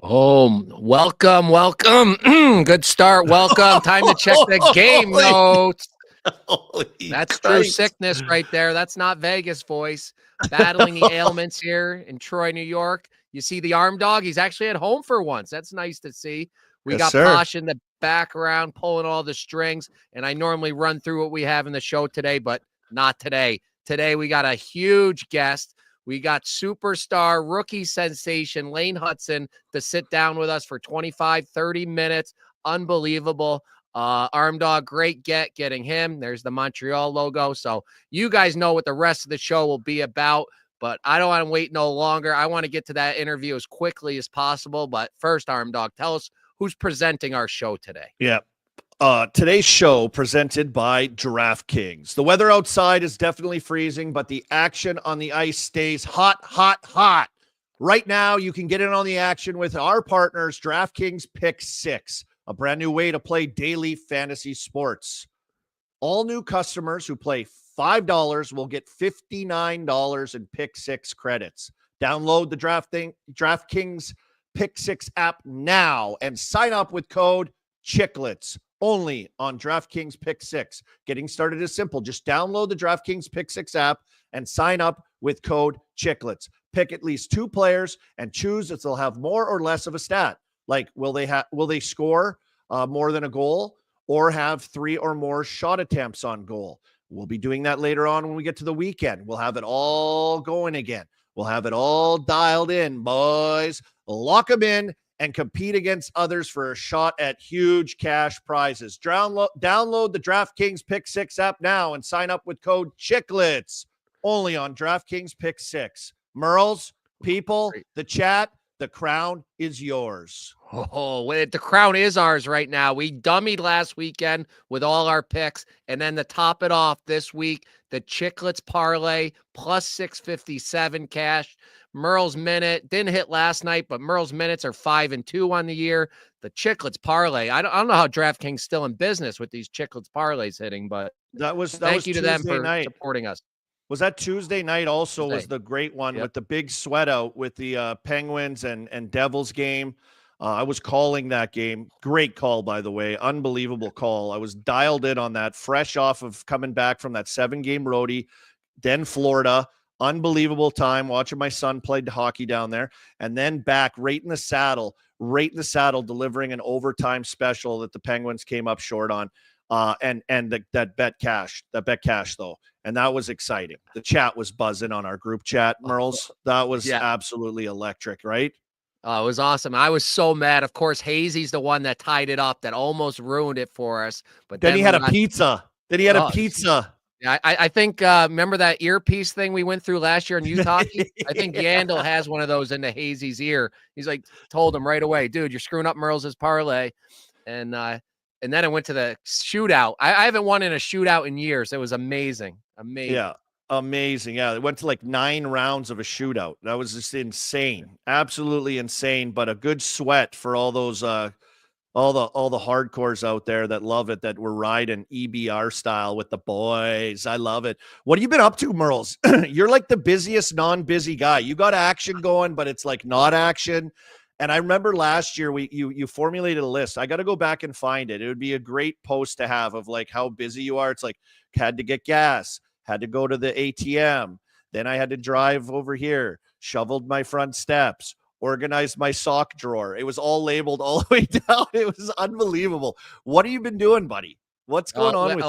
Oh, welcome. Good start. Welcome. Time to check the game notes. That's true sickness right there. That's not Vegas voice. Battling the ailments here in Troy, New York. You see the arm dog? He's actually at home for once. That's nice to see. We got Posh in the background pulling all the strings, and I normally run through what we have in the show today, but not today. Today we got a huge guest. We got superstar rookie sensation Lane Hutson to sit down with us for 25, 30 minutes. Unbelievable. Arm dog, great getting him. There's the Montreal logo. So you guys know what the rest of the show will be about, but I don't want to wait no longer. I want to get to that interview as quickly as possible. But first, Arm dog, tell us who's presenting our show today. Yeah. Today's show presented by DraftKings. The weather outside is definitely freezing, but the action on the ice stays hot. Right now, you can get in on the action with our partners, DraftKings Pick 6, a brand new way to play daily fantasy sports. All new customers who play $5 will get $59 in Pick 6 credits. Download the DraftKings Pick 6 app now and sign up with code Chicklets. Only on DraftKings Pick 6. Getting started is simple. Just download the DraftKings Pick 6 app and sign up with code Chicklets. Pick at least 2 players and choose if they'll have more or less of a stat. Like, will they score more than a goal or have 3 or more shot attempts on goal? We'll be doing that later on when we get to the weekend. We'll have it all going again. We'll have it all dialed in, boys. Lock them in and compete against others for a shot at huge cash prizes. Download the DraftKings Pick 6 app now and sign up with code Chicklets. Only on DraftKings Pick 6. Merles, people, the chat, the crown is yours. Oh, the crown is ours right now. We dummied last weekend with all our picks, and then to top it off this week, the Chicklets parlay plus 657 cash. Merle's minute didn't hit last night, but Merle's minutes are 5-2 on the year. The Chicklets parlay. I don't know how DraftKings still in business with these Chicklets parlays hitting, but thank you to them for supporting us. Was that Tuesday night also Tuesday. Was the great one with the big sweat out with the Penguins and Devils game. I was calling that game. Great call, by the way. Unbelievable call. I was dialed in on that, fresh off of coming back from that 7-game roadie, then Florida. Unbelievable time watching my son play hockey down there, and then back right in the saddle, delivering an overtime special that the Penguins came up short on. That bet cash though. And that was exciting. The chat was buzzing on our group chat, Merles. That was absolutely electric, right? Oh, it was awesome. I was so mad. Of course, Hazy's the one that tied it up, that almost ruined it for us. But then he had a pizza. Yeah, I think, remember that earpiece thing we went through last year in youth hockey? I think Yandel has one of those into Hazy's ear. He's like, told him right away, dude, you're screwing up Merle's parlay. And then it went to the shootout. I haven't won in a shootout in years. It was amazing. Yeah, amazing. Yeah, it went to like 9 rounds of a shootout. That was just insane. Absolutely insane, but a good sweat for all those all the hardcores out there that love it, that were riding EBR style with the boys. I love it. What have you been up to, Merles? You're like the busiest non-busy guy. You got action going, but it's like not action. And I remember last year you formulated a list. I got to go back and find it. It would be a great post to have of like how busy you are. It's like, had to get gas, had to go to the ATM. Then I had to drive over here, shoveled my front steps, organized my sock drawer. It was all labeled all the way down. It was unbelievable. What have you been doing, buddy? What's going on with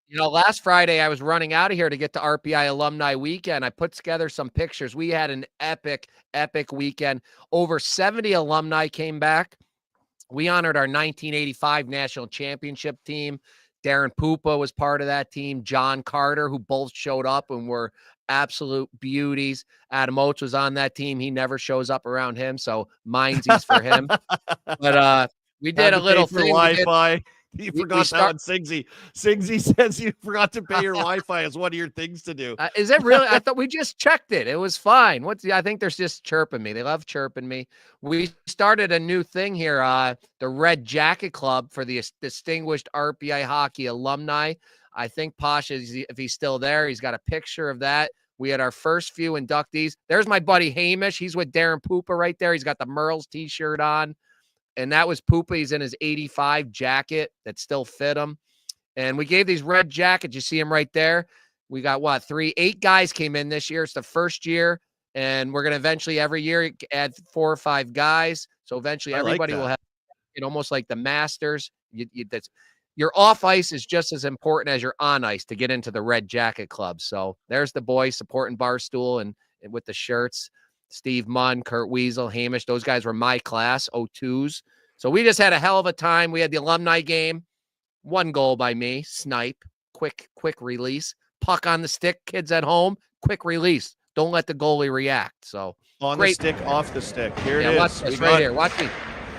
you? Last Friday I was running out of here to get to RPI Alumni Weekend. I put together some pictures. We had an epic weekend. Over 70 alumni came back. We honored our 1985 national championship team. Darren Pupa was part of that team. John Carter, who both showed up and were absolute beauties. Adam Oates was on that team. He never shows up around him, so Minzees for him. But we did a little thing. Wi-Fi. You forgot that one, Singsy. Singsy says you forgot to pay your Wi-Fi as one of your things to do. Is it really? I thought we just checked it. It was fine. I think they're just chirping me. They love chirping me. We started a new thing here, the Red Jacket Club for the distinguished RPI hockey alumni. I think Posh, if he's still there, he's got a picture of that. We had our first few inductees. There's my buddy Hamish. He's with Darren Poopa right there. He's got the Merles t-shirt on. And that was Poopa. He's in his 85 jacket that still fit him. And we gave these red jackets. You see them right there. We got 8 guys came in this year. It's the first year. And we're going to eventually every year add 4 or 5 guys. So eventually everybody will have it, almost like the Masters. Your off ice is just as important as your on ice to get into the Red Jacket Club. So there's the boys supporting Barstool and with the shirts. Steve Munn, Kurt Weasel, Hamish, those guys were my class, 02s. So we just had a hell of a time. We had the alumni game. 1 goal by me, snipe, quick release. Puck on the stick, kids at home, quick release. Don't let the goalie react. So on the stick, off the stick. Here it is. Watch this right here. Watch me.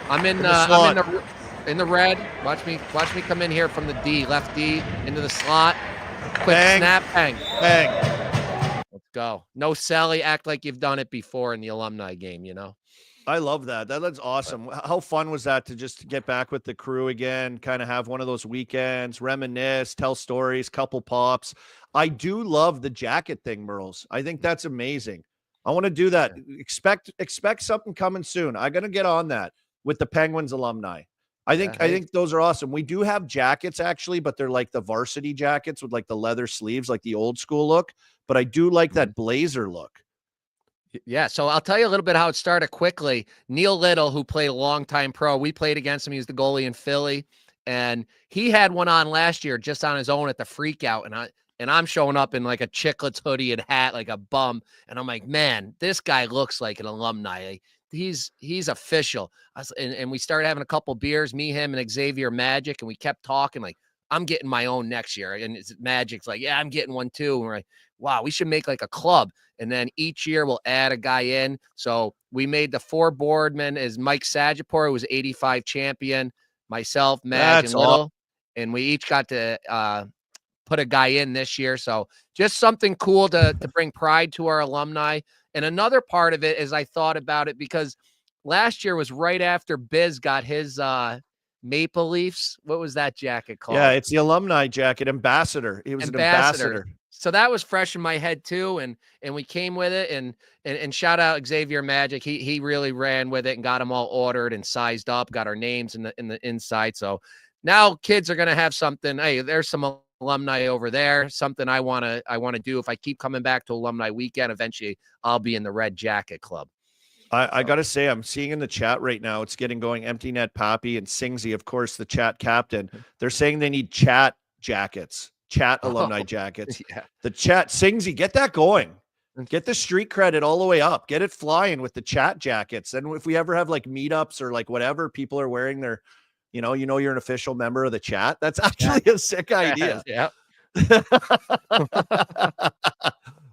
I'm in the red. Watch me come in here from the D, left D, into the slot. Quick snap, bang. Let's go. No Sally, act like you've done it before in the alumni game, you know? I love that. That's awesome. How fun was that to just get back with the crew again, kind of have one of those weekends, reminisce, tell stories, couple pops. I do love the jacket thing, Merles. I think that's amazing. I want to do that. Expect something coming soon. I'm going to get on that with the Penguins alumni. I think those are awesome. We do have jackets actually, but they're like the varsity jackets with like the leather sleeves, like the old school look. But I do like that blazer look. Yeah, so I'll tell you a little bit how it started quickly. Neil Little, who played a long-time pro, we played against him. He was the goalie in Philly, and he had one on last year just on his own at the Freakout, and I'm showing up in like a Chicklets hoodie and hat like a bum, and I'm like, man, this guy looks like an alumni. He's official. And we started having a couple beers, me, him, and Xavier Magic, and we kept talking like, I'm getting my own next year. And Magic's like, yeah, I'm getting one too. And we're like, wow, we should make like a club. And then each year we'll add a guy in. So we made the 4 boardmen as Mike Sajapor, who was 85 champion, myself, Mag, and Little. And we each got to put a guy in this year. So just something cool to bring pride to our alumni. And another part of it is I thought about it because last year was right after Biz got his Maple Leafs. What was that jacket called? Yeah, it's the alumni jacket, Ambassador. He was an ambassador. So that was fresh in my head too, and we came with it, and shout out Xavier Magic. He really ran with it and got them all ordered and sized up. Got our names in the inside. So now kids are gonna have something. Hey, there's some alumni over there. Something I wanna do. If I keep coming back to alumni weekend, eventually I'll be in the Red Jacket Club. I got to say, I'm seeing in the chat right now, it's getting going. Empty Net Pappy and Singsy, of course, the chat captain. They're saying they need chat jackets, chat alumni jackets. Yeah. The chat, Singsy, get that going. Get the street credit all the way up. Get it flying with the chat jackets. And if we ever have like meetups or like whatever, people are wearing their, you're an official member of the chat. That's actually a sick idea. Yeah.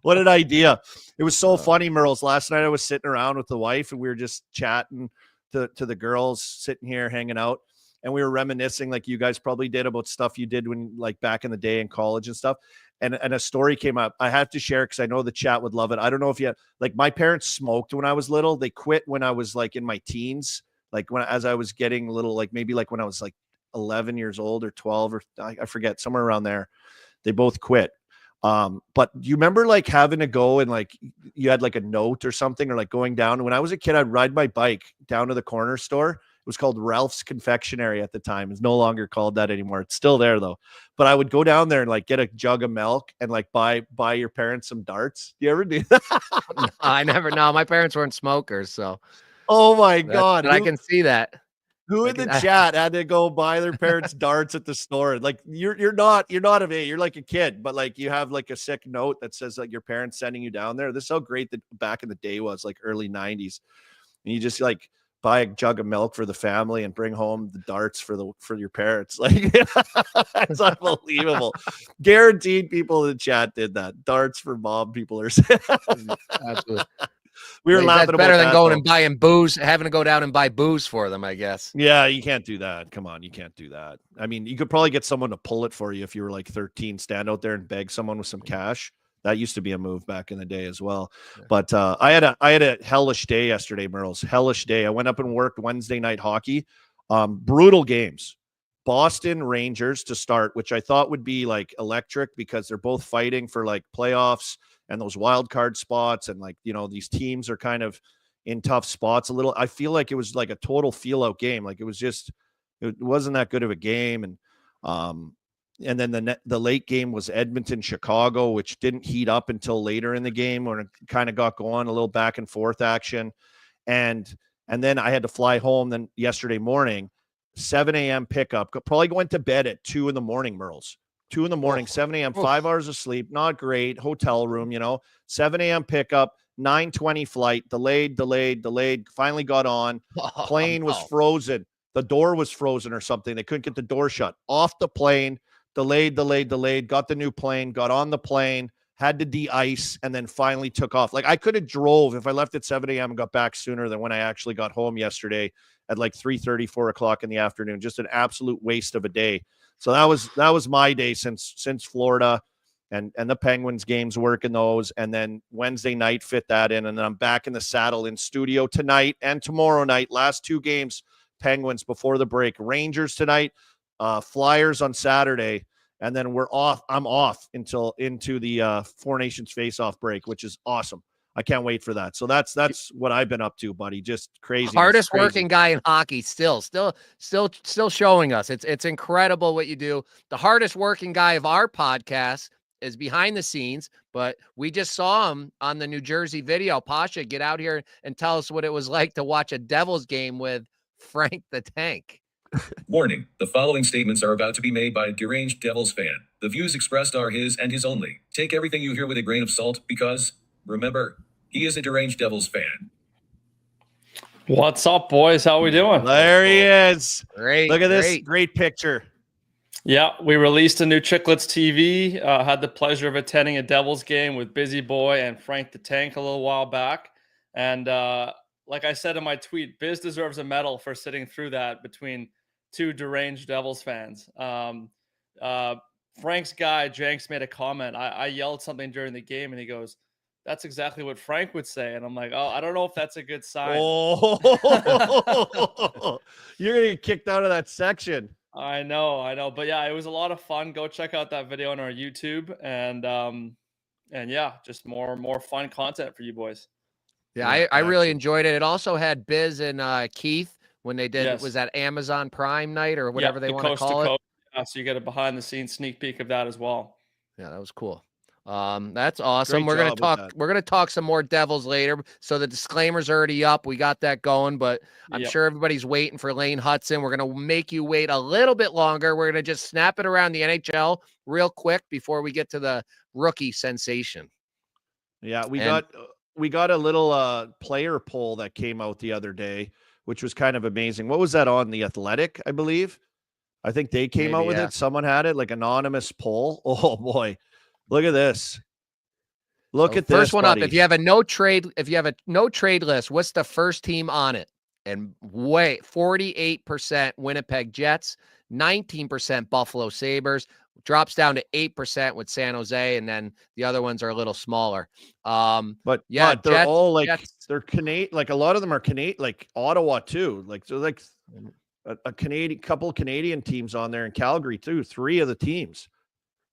What an idea. It was so funny, Merles. Last night I was sitting around with the wife and we were just chatting to the girls sitting here hanging out. And we were reminiscing like you guys probably did about stuff you did when like back in the day in college and stuff. And a story came up. I have to share because I know the chat would love it. I don't know if you had, like my parents smoked when I was little. They quit when I was like in my teens, like as I was getting little, like maybe like when I was like 11 years old or 12 or I forget, somewhere around there. They both quit. But you remember like having to go and like you had like a note or something or like going down. When I was a kid, I'd ride my bike down to the corner store. It was called Ralph's Confectionery at the time. It's no longer called that anymore. It's still there though. But I would go down there and like get a jug of milk and like buy your parents some darts. Do you ever do that? No, I never. No, my parents weren't smokers. So. Oh my God. I can see that. Who in the chat had to go buy their parents darts at the store? Like you're not of age. You're like a kid, but like you have like a sick note that says like your parents sending you down there. This is how great that back in the day was, like early 90s. And you just like buy a jug of milk for the family and bring home the darts for your parents. Like it's unbelievable. Guaranteed people in the chat did that. Darts for mom, people are saying. Absolutely. We were laughing about better than going and buying booze, having to go down and buy booze for them, I guess. Yeah, you can't do that. Come on, you can't do that. I mean, you could probably get someone to pull it for you if you were like 13, stand out there and beg someone with some cash. That used to be a move back in the day as well. Yeah. But I had a hellish day yesterday, Merles. Hellish day. I went up and worked Wednesday night hockey. Brutal games. Boston Rangers to start, which I thought would be like electric because they're both fighting for like playoffs. and those wild card spots. And like, these teams are kind of in tough spots a little. I feel like it was like a total feel out game. Like it wasn't that good of a game. And then the late game was Edmonton, Chicago, which didn't heat up until later in the game when it kind of got going, a little back and forth action. And then I had to fly home then yesterday morning, 7 a.m. pickup, probably went to bed at 2 a.m, Merles. 2 a.m, 7 a.m, 5 hours of sleep, not great, hotel room, 7 a.m. pickup, 9:20 flight, delayed, finally got on. Plane was frozen. The door was frozen or something. They couldn't get the door shut. Off the plane, delayed, got the new plane, got on the plane, had to de-ice, and then finally took off. Like I could have drove if I left at 7 a.m. and got back sooner than when I actually got home yesterday at like 3:30, 4 o'clock in the afternoon. Just an absolute waste of a day. So that was my day since Florida and the Penguins games, working those. And then Wednesday night fit that in. And then I'm back in the saddle in studio tonight and tomorrow night. Last 2 games, Penguins before the break. Rangers tonight, Flyers on Saturday. And then I'm off into the Four Nations face-off break, which is awesome. I can't wait for that. So that's what I've been up to, buddy. Just crazy. Hardest working guy in hockey, still showing us. It's incredible what you do. The hardest working guy of our podcast is behind the scenes, but we just saw him on the New Jersey video. Pasha, get out here and tell us what it was like to watch a Devils game with Frank the Tank. Warning, the following statements are about to be made by a deranged Devils fan. The views expressed are his and his only. Take everything you hear with a grain of salt because, remember, he is a deranged Devils fan. What's up, boys? How we doing? There he is. Great. Look at this great picture. Yeah, we released a new Chicklets TV. Had the pleasure of attending a Devils game with Busy Boy and Frank the Tank a little while back. And like I said in my tweet, Biz deserves a medal for sitting through that between 2 deranged Devils fans. Frank's guy, Jenks, made a comment. I yelled something during the game, and he goes, "That's exactly what Frank would say." And I'm like, oh, I don't know if that's a good sign. Oh, you're going to get kicked out of that section. I know. But yeah, it was a lot of fun. Go check out that video on our YouTube. And yeah, just more fun content for you boys. Yeah, I really enjoyed it. It also had Biz and Keith when they did, was that Amazon Prime night or whatever they want to call it? Yeah, so you get a behind the scenes sneak peek of that as well. Yeah, that was cool. That's awesome. We're gonna talk some more Devils later. So the disclaimer's already up. We got that going, but I'm sure everybody's waiting for Lane Hutson. We're gonna make you wait a little bit longer. We're gonna just snap it around the NHL real quick before we get to the rookie sensation. Yeah, we got a little player poll that came out the other day, which was kind of amazing. What was that on? The Athletic, I believe. I think they came out with it. Someone had it, like anonymous poll. Oh boy. Look at this. Look at this. First one buddy. up. If you have a no trade list, what's the first team on it? And 48% Winnipeg Jets, 19% Buffalo Sabres, drops down to 8% with San Jose, and then the other ones are a little smaller. But they're Jets, all like Jets. They're Canadian. Like a lot of them are Canadian, like Ottawa too. Like so, like a Canadian couple Canadian teams on there in Calgary too. 3 of the teams.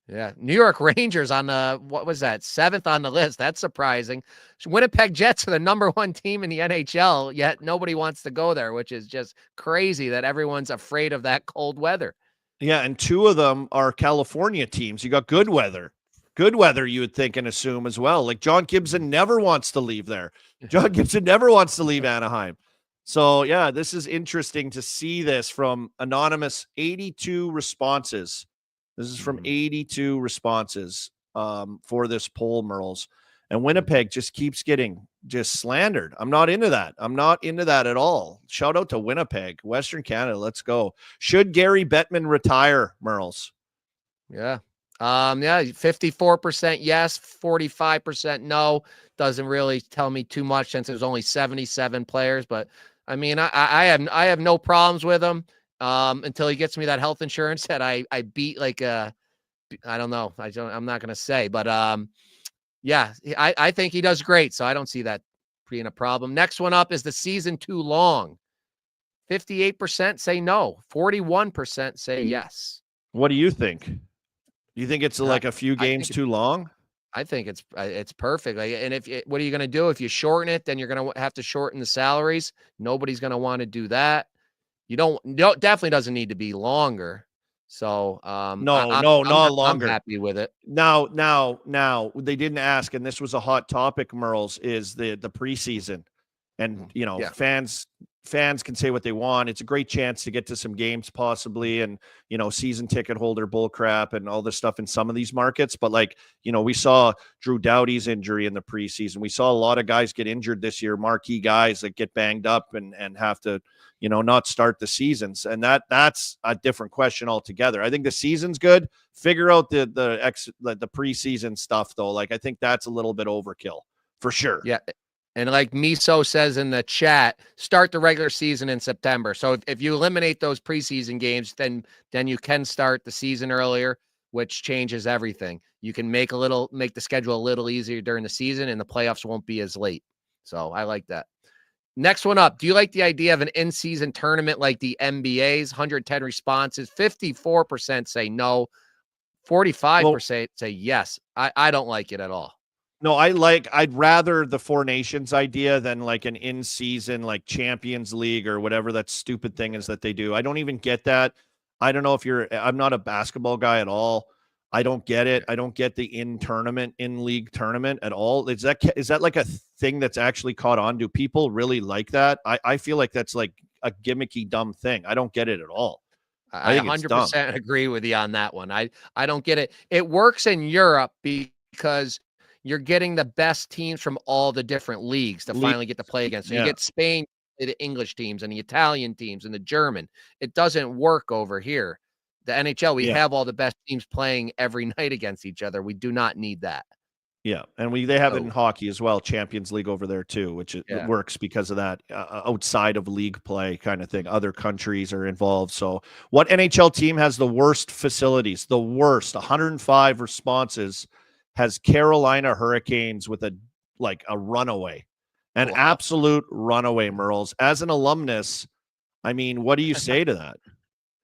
Yeah, New York Rangers on the, what was that, 7th on the list. That's surprising. Winnipeg Jets are the #1 team in the NHL, yet nobody wants to go there, which is just crazy that everyone's afraid of that cold weather. Yeah, and 2 of them are California teams. You got good weather. Good weather, you would think and assume as well. Like John Gibson never wants to leave there. John Gibson never wants to leave Anaheim. So, yeah, this is interesting to see this from anonymous 82 responses. This is from 82 responses for this poll, Merles. And Winnipeg just keeps getting just slandered. I'm not into that. I'm not into that at all. Shout out to Winnipeg, Western Canada. Let's go. Should Gary Bettman retire, Merles? Yeah. 54% yes, 45% no. Doesn't really tell me too much since there's only 77 players. But I mean, I have no problems with him. Until he gets me that health insurance that I beat like I don't know. I'm not going to say, but yeah, I think he does great. So I don't see that being a problem. Next one up is the season too long. 58% say no. 41% say yes. What do you think? Do you think it's like a few games too long? I think it's perfect. Like, and what are you going to do if you shorten it? Then you're going to have to shorten the salaries. Nobody's going to want to do that. You don't definitely doesn't need to be longer. So not I'm longer. happy with it. Now they didn't ask, and this was a hot topic, Merles, is the preseason. And fans can say what they want. It's a great chance to get to some games possibly, and season ticket holder bull crap and all this stuff in some of these markets. But we saw Drew Doughty's injury in the preseason. We saw a lot of guys get injured this year, marquee guys that get banged up and have to not start the seasons. And that's a different question altogether. I think the season's good. Figure out the preseason stuff though. I think that's a little bit overkill for sure. Yeah. And like Miso says in the chat, start the regular season in September. So if you eliminate those preseason games, then you can start the season earlier, which changes everything. You can make the schedule a little easier during the season, and the playoffs won't be as late. So I like that. Next one up. Do you like the idea of an in-season tournament like the NBA's? 110 responses. 54% say no. 45% say yes. I don't like it at all. No, I'd rather the Four Nations idea than an in-season Champions League or whatever that stupid thing is that they do. I don't even get that. I don't know if I'm not a basketball guy at all. I don't get it. I don't get the in-league tournament at all. Is that like a thing that's actually caught on? Do people really like that? I feel like that's like a gimmicky, dumb thing. I don't get it at all. I 100% agree with you on that one. I don't get it. It works in Europe because you're getting the best teams from all the different leagues to finally get to play against. So you get Spain, the English teams, and the Italian teams, and the German. It doesn't work over here. The NHL, we have all the best teams playing every night against each other. We do not need that. Yeah, and they have it in hockey as well, Champions League over there too, which it works because of that outside of league play kind of thing. Other countries are involved. So what NHL team has the worst facilities? The worst, 105 responses, has Carolina Hurricanes with a runaway, an absolute runaway, Merles. As an alumnus, I mean, what do you say to that?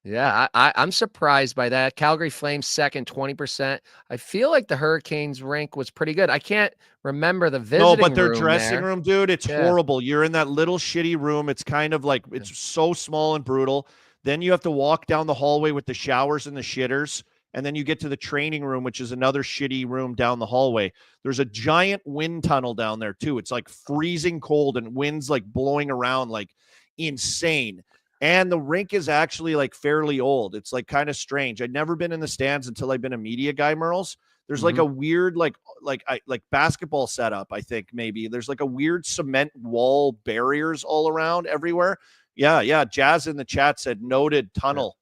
Yeah, I'm surprised by that. Calgary Flames second, 20%. I feel like the Hurricanes rank was pretty good. I can't remember the visiting room. No, but their dressing room, dude, it's horrible. You're in that little shitty room. It's kind of it's so small and brutal. Then you have to walk down the hallway with the showers and the shitters. And then you get to the training room, which is another shitty room down the hallway. There's a giant wind tunnel down there too. It's freezing cold and winds blowing around insane. And the rink is actually fairly old. It's kind of strange. I'd never been in the stands until I've been a media guy, Merles. There's a weird basketball setup, I think maybe. There's a weird cement wall barriers all around everywhere. Yeah. Jazz in the chat said noted tunnel.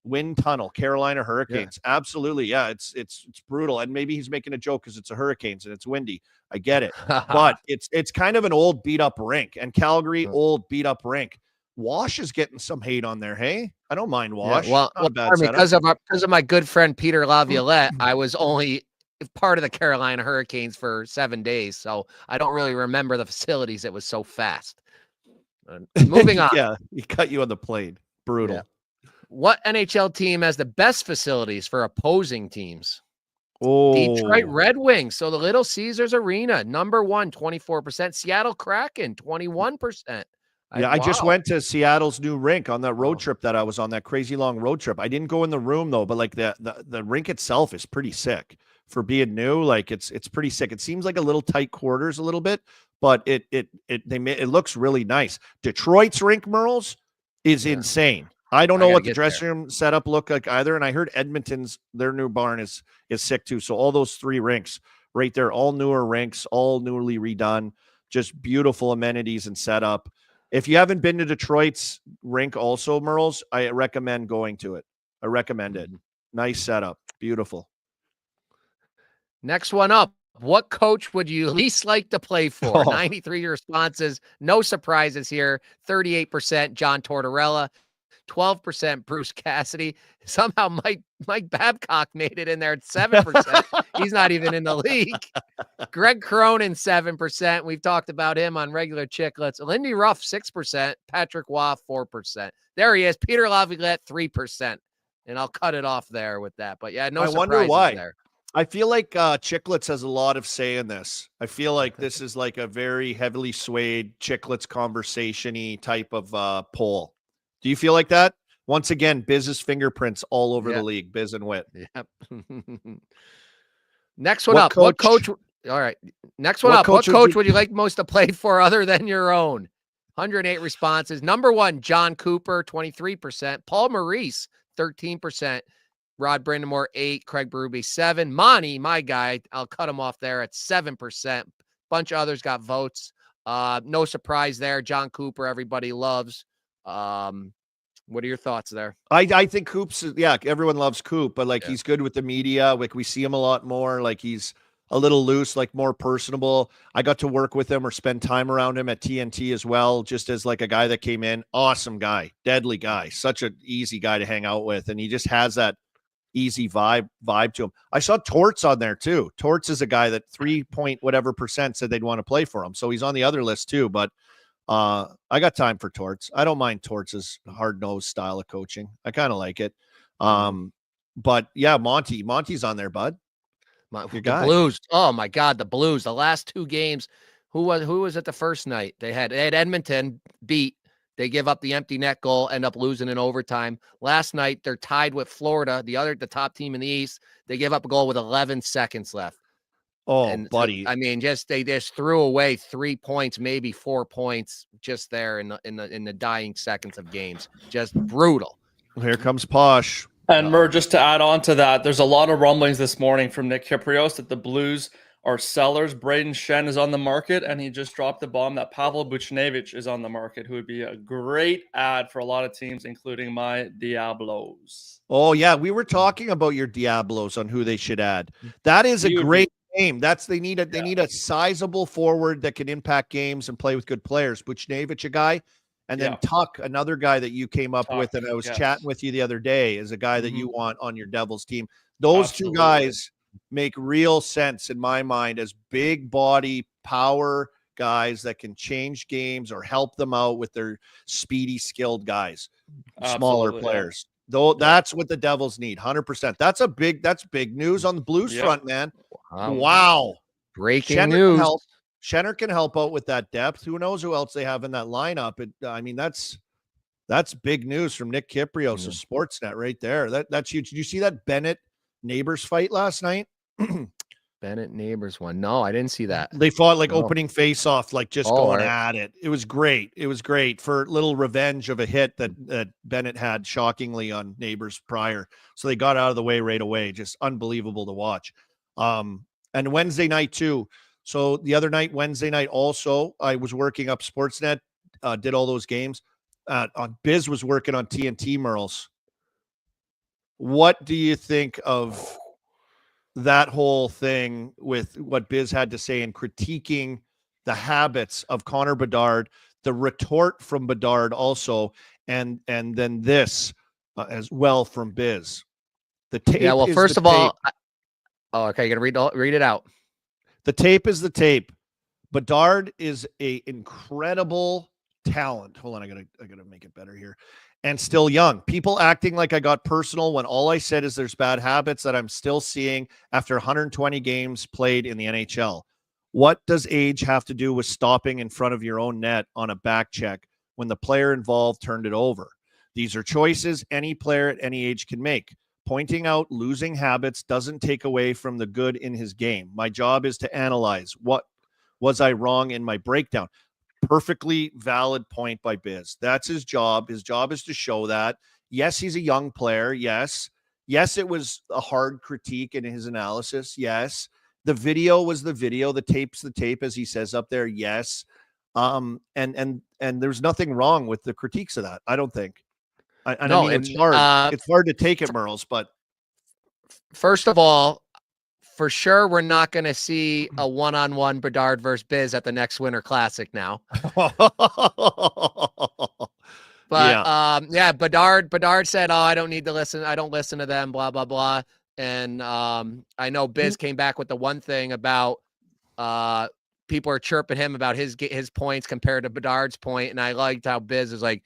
Wind tunnel, Carolina Hurricanes. Yeah. Absolutely. Yeah, it's brutal. And maybe he's making a joke because it's a Hurricanes and it's windy. I get it. But it's kind of an old beat up rink. And Calgary, old beat up rink. Wash is getting some hate on there. Hey, I don't mind Wash. Yeah, because of my good friend Peter Laviolette, I was only part of the Carolina Hurricanes for 7 days. So I don't really remember the facilities. It was so fast. Moving on. Yeah, he cut you on the plane. Brutal. Yeah. What NHL team has the best facilities for opposing teams? Oh, Detroit Red Wings. So the Little Caesars Arena, number 1, 24%. Seattle Kraken, 21%. I just went to Seattle's new rink on that road trip that I was on, that crazy long road trip. I didn't go in the room though, but the rink itself is pretty sick for being new. It's pretty sick. It seems like a little tight quarters a little bit, but it looks really nice. Detroit's rink, Merles, is insane. I don't know what the dressing room setup looked like either. And I heard Edmonton's, their new barn is sick too. So all those 3 rinks right there, all newer rinks, all newly redone, just beautiful amenities and setup. If you haven't been to Detroit's rink also, Merles, I recommend going to it. I recommend it. Nice setup. Beautiful. Next one up. What coach would you least like to play for? 93 responses. No surprises here. 38% John Tortorella. 12% Bruce Cassidy. Somehow Mike Babcock made it in there at 7%. He's not even in the league. Greg Cronin, 7%. We've talked about him on regular Chicklets. Lindy Ruff, 6%. Patrick Waugh, 4%. There he is. Peter Laviolette, 3%. And I'll cut it off there with that. But yeah, no surprises there. I feel like Chicklets has a lot of say in this. I feel like this is like a very heavily swayed Chicklets conversation-y type of poll. Do you feel like that? Once again, Biz's fingerprints all over the league, Biz and Wit. Yep. Next one up. What coach? All right. Next one up. What coach would you like most to play for other than your own? 108 responses. Number 1, John Cooper, 23%. Paul Maurice, 13%. Rod Brindamore, 8. Craig Berube, 7. Monty, my guy, I'll cut him off there at 7%. Bunch of others got votes. No surprise there. John Cooper, everybody loves. What are your thoughts there? I think Coop's, everyone loves Coop, but like he's good with the media. Like we see him a lot more. Like he's a little loose, like more personable. I got to work with him or spend time around him at TNT as well, just as like a guy that came in. Awesome guy, deadly guy, such an easy guy to hang out with. And he just has that easy vibe to him. I saw Torts on there too. Torts is a guy that 3% said they'd want to play for him. So he's on the other list too, but I got time for Torts. I don't mind Torts' hard-nosed style of coaching. I kind of like it. But yeah, Monty's on there, bud. The Blues. Oh my God, the Blues. The last 2 games. Who was at the first night? They had Edmonton beat. They give up the empty net goal, end up losing in overtime. Last night, they're tied with Florida, the top team in the East. They give up a goal with 11 seconds left. Oh, and buddy. I mean, they just threw away 3 points, maybe 4 points just there in the dying seconds of games. Just brutal. Here comes Posh. And Mur, just to add on to that, there's a lot of rumblings this morning from Nick Kyprios that the Blues are sellers. Braden Shen is on the market, and he just dropped the bomb that Pavel Buchnevich is on the market, who would be a great ad for a lot of teams, including my Diablos. Oh, yeah. We were talking about your Diablos on who they should add. That is a great game. They need a sizable forward that can impact games and play with good players. Buchnevich, a guy, and then Tuck, another guy that you came up with, and I was chatting with you the other day, is a guy that you want on your Devils team. Those 2 guys make real sense in my mind as big body power guys that can change games or help them out with their speedy, skilled guys, smaller players. Though that's what the Devils need, 100%. That's big news on the Blues front, man. Wow. Breaking news. Schenner can help out with that depth. Who knows who else they have in that lineup? That's big news from Nick Kyprios of Sportsnet right there. That's huge. Did you see that Bennett Neighbors fight last night? Bennett Neighbors one. No, I didn't see that. They fought opening face off, like just going at it. It was great. It was great for little revenge of a hit that Bennett had shockingly on Neighbors prior. So they got out of the way right away. Just unbelievable to watch. And Wednesday night too. So the other night, Wednesday night also, I was working up Sportsnet, did all those games. Biz was working on TNT, Merles. What do you think of that whole thing with what Biz had to say in critiquing the habits of Connor Bedard, the retort from Bedard also, and then this as well from Biz? The tape. Yeah, well, first of all, okay, you're gonna read it out. The tape is the tape. Bedard is a incredible talent. Hold on, I gotta make it better here. And still young. People acting like I got personal when all I said is there's bad habits that I'm still seeing after 120 games played in the NHL. What does age have to do with stopping in front of your own net on a back check when the player involved turned it over? These are choices any player at any age can make. Pointing out losing habits doesn't take away from the good in his game. My job is to analyze what was I wrong in my breakdown. Perfectly valid point by Biz. That's his job. His job is to show that. Yes, he's a young player. Yes, it was a hard critique in his analysis. Yes, the video was the video. The tape's the tape, as he says up there. Yes, and there's nothing wrong with the critiques of that. I don't think. I mean, it's hard. It's hard to take it, Merles. But first of all, for sure, we're not going to see a one-on-one Bedard versus Biz at the next Winter Classic now. But Bedard said, "Oh, I don't need to listen. I don't listen to them." Blah blah blah. And I know Biz came back with the one thing about people are chirping him about his points compared to Bedard's point, and I liked how Biz is like,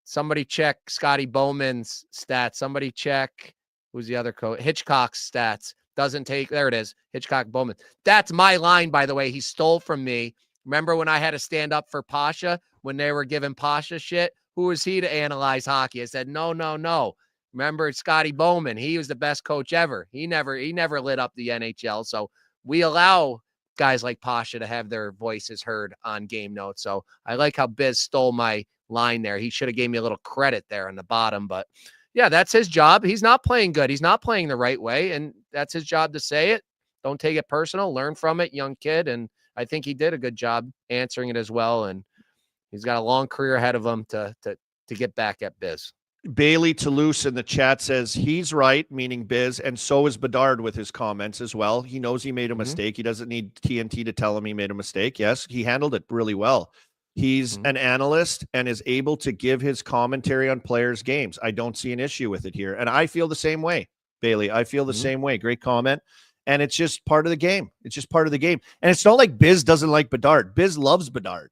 somebody check Scotty Bowman's stats. Somebody check who's the other coach, Hitchcock's stats. Doesn't take, there it is, Hitchcock Bowman. That's my line, by the way. He stole from me. Remember when I had to stand up for Pasha when they were giving Pasha shit? Who was he to analyze hockey? I said, no. Remember Scotty Bowman? He was the best coach ever. He never lit up the NHL. So we allow guys like Pasha to have their voices heard on game notes. So I like how Biz stole my line there. He should have gave me a little credit there on the bottom, but yeah, that's his job. He's not playing good. He's not playing the right way, and that's his job to say it. Don't take it personal. Learn from it, young kid. And I think he did a good job answering it as well. And he's got a long career ahead of him to get back at Biz. Bailey Toulouse in the chat says he's right, meaning Biz, and so is Bedard with his comments as well. He knows he made a mistake. He doesn't need TNT to tell him he made a mistake. Yes, he handled it really well. He's an analyst and is able to give his commentary on players' games. I don't see an issue with it here. And I feel the same way, Bailey. I feel the same way. Great comment. And it's just part of the game. It's just part of the game. And it's not like Biz doesn't like Bedard. Biz loves Bedard.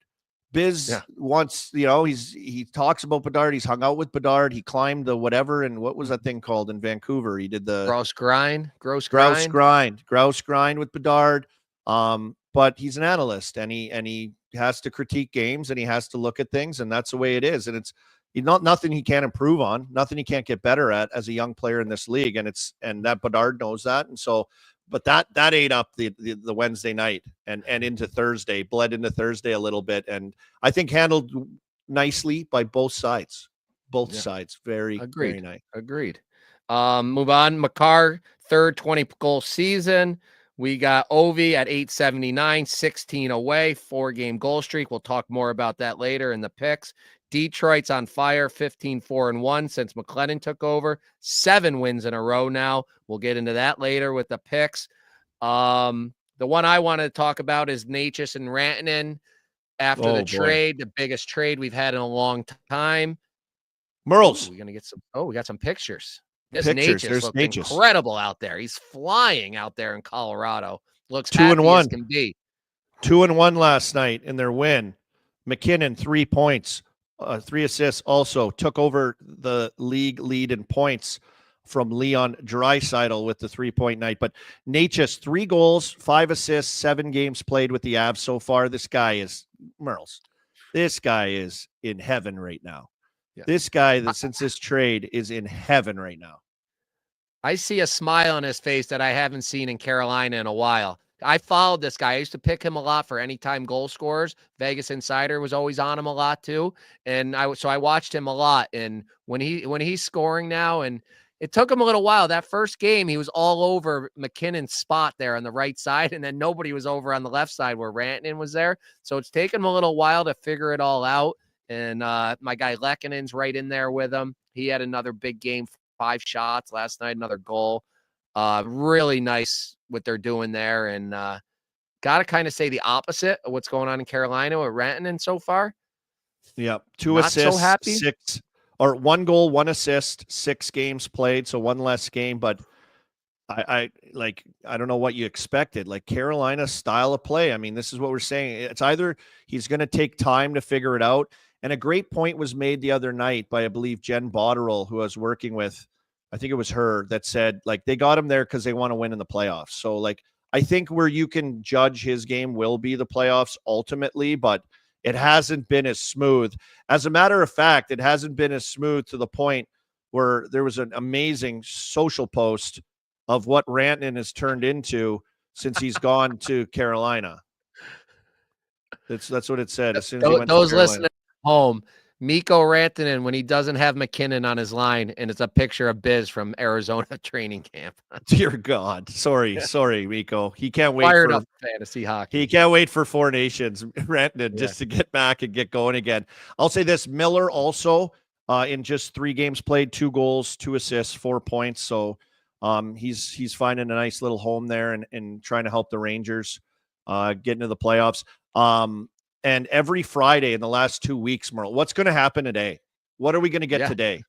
Biz wants, he talks about Bedard. He's hung out with Bedard. He climbed the whatever. And what was that thing called in Vancouver? He did the grouse grind with Bedard. But he's an analyst and he has to critique games and he has to look at things, and that's the way it is. And it's nothing he can't improve on, nothing he can't get better at as a young player in this league. And that Bedard knows that. And so, but that ate up the Wednesday night and into Thursday, bled into Thursday a little bit. And I think handled nicely by both sides. Sides. Very nice. Agreed. Move on. Makar, third 20-goal season. We got Ovi at 879, 16 away, 4-game goal streak. We'll talk more about that later in the picks. Detroit's on fire, 15-4-1 since McLennan took over. 7 wins in a row now. We'll get into that later with the picks. The one I want to talk about is Necas and Rantanen after the trade, the biggest trade we've had in a long time. Merles. We're going to get we got some pictures. This Pictures. Necas There's looks Necas. incredible out there. He's flying out there in Colorado. Looks 2-1 as can be. 2-1 last night in their win. McKinnon, 3 points, 3 assists. Also took over the league lead in points from Leon Draisaitl with the 3-point night. But Necas, 3 goals, 5 assists, 7 games played with the Avs so far. This guy is Merles. This guy is in heaven right now. Yeah. This guy, since this trade, is in heaven right now. I see a smile on his face that I haven't seen in Carolina in a while. I followed this guy. I used to pick him a lot for anytime goal scorers. Vegas Insider was always on him a lot too. And I watched him a lot. And when he's scoring now, and it took him a little while. That first game, he was all over McKinnon's spot there on the right side. And then nobody was over on the left side where Rantanen was there. So it's taken him a little while to figure it all out. And my guy Lekkonen's right in there with him. He had another big game, 5 shots last night, another goal. Really nice what they're doing there. And got to kind of say the opposite of what's going on in Carolina with Rantanen so far. Yeah, 2 Not assists, so happy. 6 or 1 goal, 1 assist, 6 games played, so 1 less game. But I don't know what you expected. Like Carolina's style of play. I mean, this is what we're saying. It's either he's going to take time to figure it out. And a great point was made the other night by, I believe, Jen Botterill, who I was working with. I think it was her that said, like, they got him there because they want to win in the playoffs. So, like, I think where you can judge his game will be the playoffs ultimately, but it hasn't been as smooth. As a matter of fact, it hasn't been as smooth to the point where there was an amazing social post of what Rantanen has turned into since he's gone to Carolina. That's what it said. As soon as he went those to Carolina. listening at home, Mikko Rantanen, when he doesn't have McKinnon on his line, and it's a picture of Biz from Arizona training camp. Dear God. Sorry, Mikko. He can't wait Fired for up fantasy hockey. He can't wait for 4 Nations, Rantanen, just to get back and get going again. I'll say this, Miller also in just 3 games played, 2 goals, 2 assists, 4 points. So he's finding a nice little home there and trying to help the Rangers get into the playoffs. And every Friday in the last 2 weeks, Merle, what's going to happen today? What are we going to get today?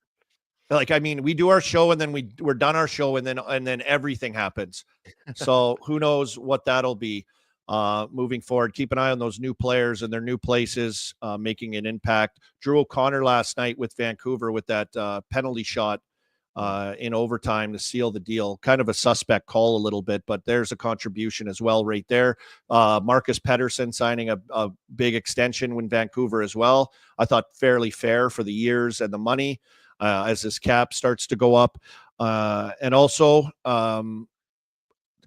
Like, I mean, we do our show and then we're done our show and then everything happens. So who knows what that'll be moving forward. Keep an eye on those new players and their new places making an impact. Drew O'Connor last night with Vancouver with that penalty shot in overtime to seal the deal. Kind of a suspect call a little bit, but there's a contribution as well right there. Marcus Pettersson signing a big extension with Vancouver as well. I thought fairly fair for the years and the money as this cap starts to go up. And also a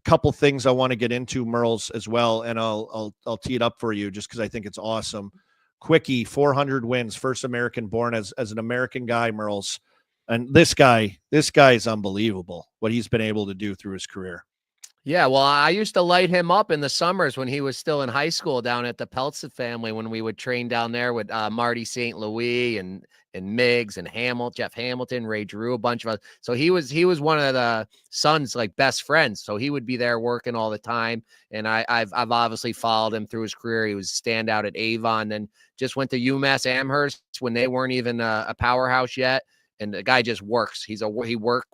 couple things I want to get into, Merles, as well, and I'll tee it up for you just because I think it's awesome. Quickie, 400 wins, first American born as an American guy, Merles. And this guy is unbelievable what he's been able to do through his career. Yeah, well, I used to light him up in the summers when he was still in high school down at the Peltz family when we would train down there with Marty St. Louis and Miggs and Jeff Hamilton, Ray Drew, a bunch of us. So he was one of the Suns' like best friends. So he would be there working all the time. And I've obviously followed him through his career. He was standout at Avon, then just went to UMass Amherst when they weren't even a powerhouse yet. And the guy just works. He work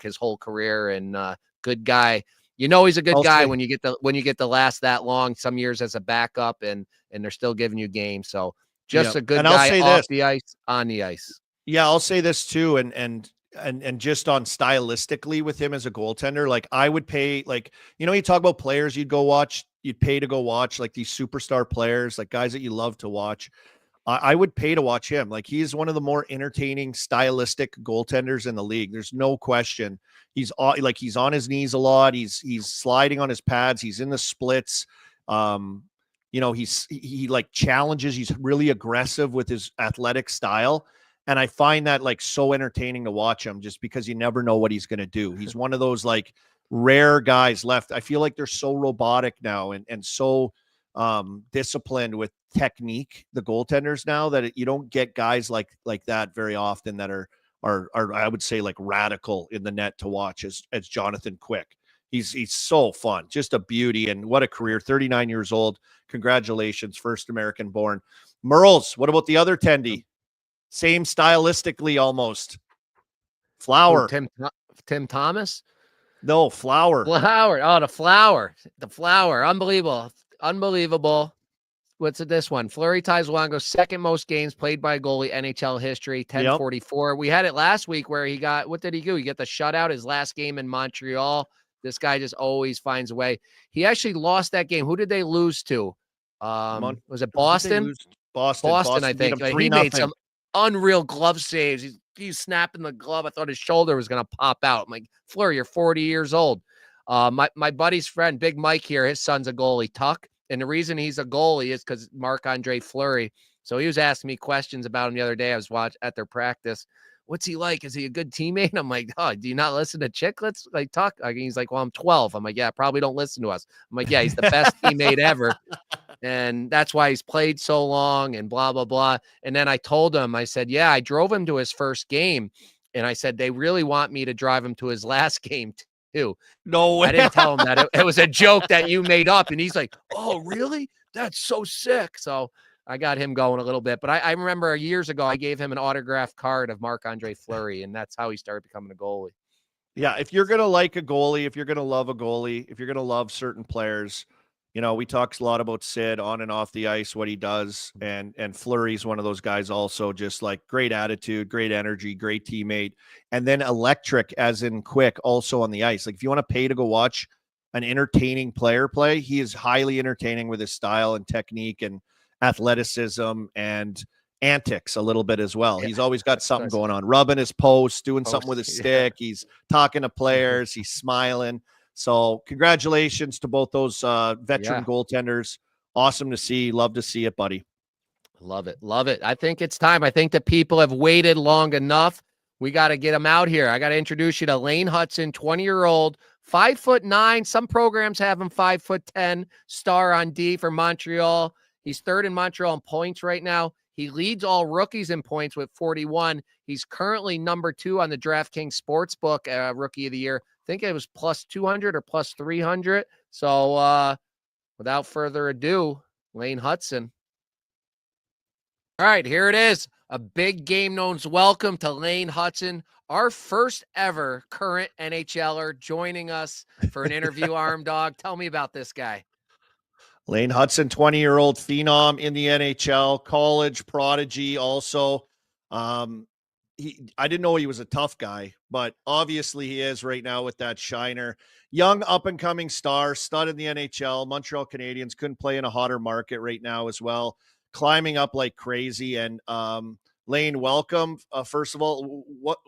his whole career, and good guy. You know he's a good guy when you get the last that long. Some years as a backup, and they're still giving you games. So just a good guy off the ice, on the ice. Yeah, I'll say this too, and just on stylistically with him as a goaltender, like I would pay, like, you know, you talk about players you'd pay to go watch, like these superstar players, like guys that you love to watch. I would pay to watch him. Like he's one of the more entertaining, stylistic goaltenders in the league. There's no question. He's on his knees a lot. He's sliding on his pads. He's in the splits. You know, he like challenges. He's really aggressive with his athletic style. And I find that like so entertaining to watch him just because you never know what he's going to do. He's one of those like rare guys left. I feel like they're so robotic now and so disciplined with technique, the goaltenders now, that you don't get guys like that very often that are I would say like radical in the net to watch as Jonathan Quick. He's so fun, just a beauty, and what a career. 39 years old. Congratulations, first American born. Merles, what about the other Tendy? Same stylistically almost. Flower. Tim Thomas? No, Flower. Flower. Oh, the Flower. Unbelievable. What's this one? Fleury ties Luongo's second most games played by a goalie NHL history, 1044. Yep. We had it last week where he got, what did he do? He got the shutout his last game in Montreal. This guy just always finds a way. He actually lost that game. Who did they lose to? Was it Boston? Boston, I think. Like, he made some unreal glove saves. He's snapping the glove. I thought his shoulder was going to pop out. I'm like, Fleury, you're 40 years old. My buddy's friend, Big Mike here, his son's a goalie, Tuck. And the reason he's a goalie is because Marc-Andre Fleury. So he was asking me questions about him the other day. I was watching at their practice. What's he like? Is he a good teammate? I'm like, oh, do you not listen to Chicklets? Like, Tuck? He's like, well, I'm 12. I'm like, yeah, probably don't listen to us. I'm like, yeah, he's the best teammate ever. And that's why he's played so long and blah, blah, blah. And then I told him, I said, yeah, I drove him to his first game. And I said, they really want me to drive him to his last game too. No way. I didn't tell him that. It was a joke that you made up. And he's like, oh, really? That's so sick. So I got him going a little bit. But I remember years ago, I gave him an autographed card of Marc-Andre Fleury, and that's how he started becoming a goalie. Yeah, if you're going to like a goalie, if you're going to love a goalie, if you're going to love certain players, you know, we talk a lot about Sid on and off the ice, what he does. And Fleury's one of those guys also, just like great attitude, great energy, great teammate. And then electric, as in quick, also on the ice. Like if you want to pay to go watch an entertaining player play, he is highly entertaining with his style and technique and athleticism and antics a little bit as well. Yeah. He's always got something going on, rubbing his post, doing something with his stick. He's talking to players. He's smiling. So congratulations to both those veteran goaltenders. Awesome to see. Love to see it, buddy. Love it. Love it. I think it's time. I think the people have waited long enough. We got to get them out here. I got to introduce you to Lane Hutson, 20-year-old, 5'9". Some programs have him 5'10", star on D for Montreal. He's third in Montreal in points right now. He leads all rookies in points with 41. He's currently number 2 on the DraftKings Sportsbook Rookie of the Year. I think it was plus 200 or plus 300. So without further ado, Lane Hutson. All right, here it is. A big game known's welcome to Lane Hutson, our first ever current NHLer joining us for an interview. Arm Dog, tell me about this guy. Lane Hutson, 20-year-old phenom in the NHL, college prodigy also. I didn't know he was a tough guy, but obviously he is right now with that shiner. Young up and coming star, stud in the NHL. Montreal Canadiens couldn't play in a hotter market right now as well. Climbing up like crazy. And Lane, welcome. First of all, what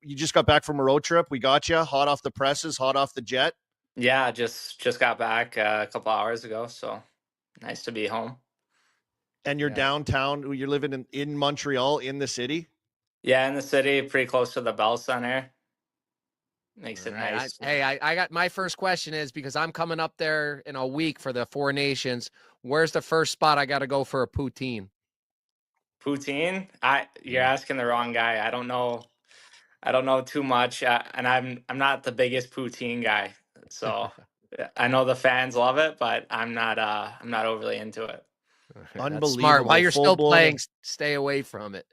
you just got back from a road trip? We got you hot off the presses, hot off the jet. Yeah, just got back a couple hours ago, so nice to be home. And you're downtown. You're living in Montreal, in the city. Yeah, in the city, pretty close to the Bell Center. Makes it nice. I got my first question is because I'm coming up there in a week for the Four Nations. Where's the first spot I got to go for a poutine? Poutine? You're asking the wrong guy. I don't know too much, and I'm not the biggest poutine guy. So I know the fans love it, but I'm not overly into it. Unbelievable. Smart. While you're still playing, stay away from it.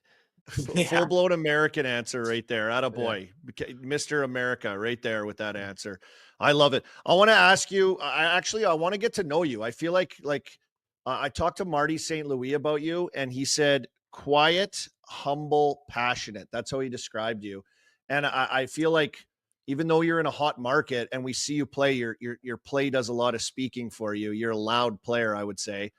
Full-blown American answer right there. Attaboy. Mr. America right there with that answer. I love it. I want to ask you, I want to get to know you. I feel like I talked to Marty St. Louis about you, and he said quiet, humble, passionate. That's how he described you. And I feel like even though you're in a hot market and we see you play, your play does a lot of speaking for you. You're a loud player, I would say.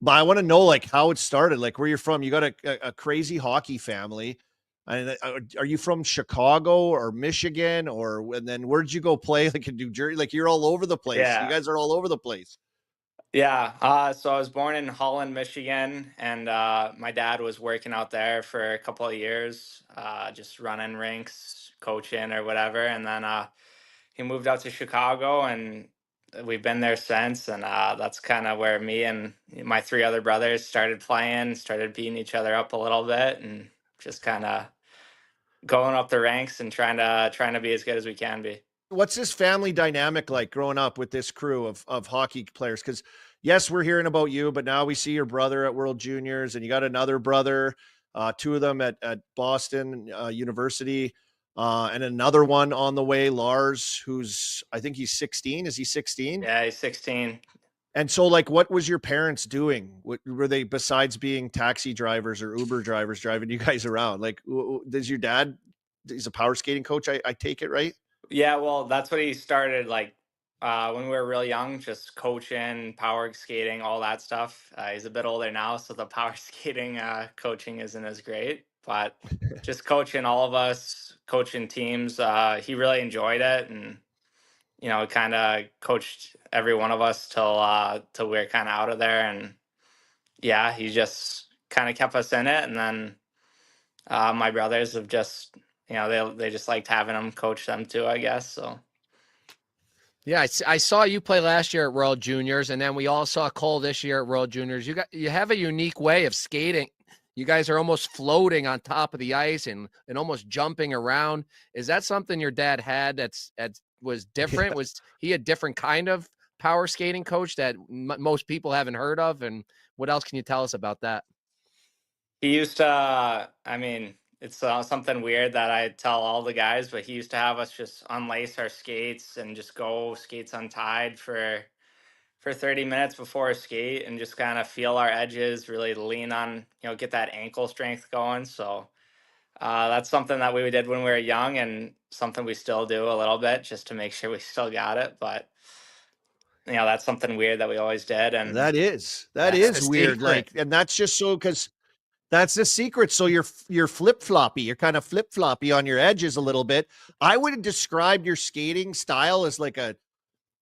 But I want to know like how it started, like where you're from. You got a crazy hockey family. And are you from Chicago or Michigan and then where'd you go play? Like in New Jersey, like you're all over the place. Yeah. You guys are all over the place. Yeah. So I was born in Holland, Michigan, and my dad was working out there for a couple of years, just running rinks, coaching or whatever. And then he moved out to Chicago, and we've been there since. And that's kind of where me and my three other brothers started playing, started beating each other up a little bit, and just kind of going up the ranks and trying to be as good as we can be. What's this family dynamic like growing up with this crew of hockey players? Because yes, we're hearing about you, but now we see your brother at World Juniors, and you got another brother, two of them at Boston University, and another one on the way, Lars, who's I think he's 16. Is he 16? Yeah, he's 16. And so, like, what was your parents doing? What were they besides being taxi drivers or Uber drivers driving you guys around? Like, does your dad? He's a power skating coach. I take it, right? Yeah, well, that's what he started like when we were really young, just coaching, power skating, all that stuff. He's a bit older now, so the power skating coaching isn't as great, but just coaching all of us, coaching teams. He really enjoyed it, and kind of coached every one of us till we are kind of out of there. And yeah, he just kind of kept us in it, and then my brothers have just they just liked having him coach them too, I guess. So yeah, I saw you play last year at World Juniors, and then we all saw Cole this year at World Juniors. You have a unique way of skating. You guys are almost floating on top of the ice and almost jumping around. Is that something your dad had that was different? Was he a different kind of power skating coach that most people haven't heard of? And what else can you tell us about that? he used to, it's something weird that I tell all the guys, but he used to have us just unlace our skates and just go skates untied for 30 minutes before a skate and just kind of feel our edges, really lean on, get that ankle strength going. So that's something that we did when we were young and something we still do a little bit just to make sure we still got it. But, that's something weird that we always did. And that is weird. Like, and that's just so, because that's the secret. So you're flip-floppy. You're kind of flip-floppy on your edges a little bit. I would describe your skating style as like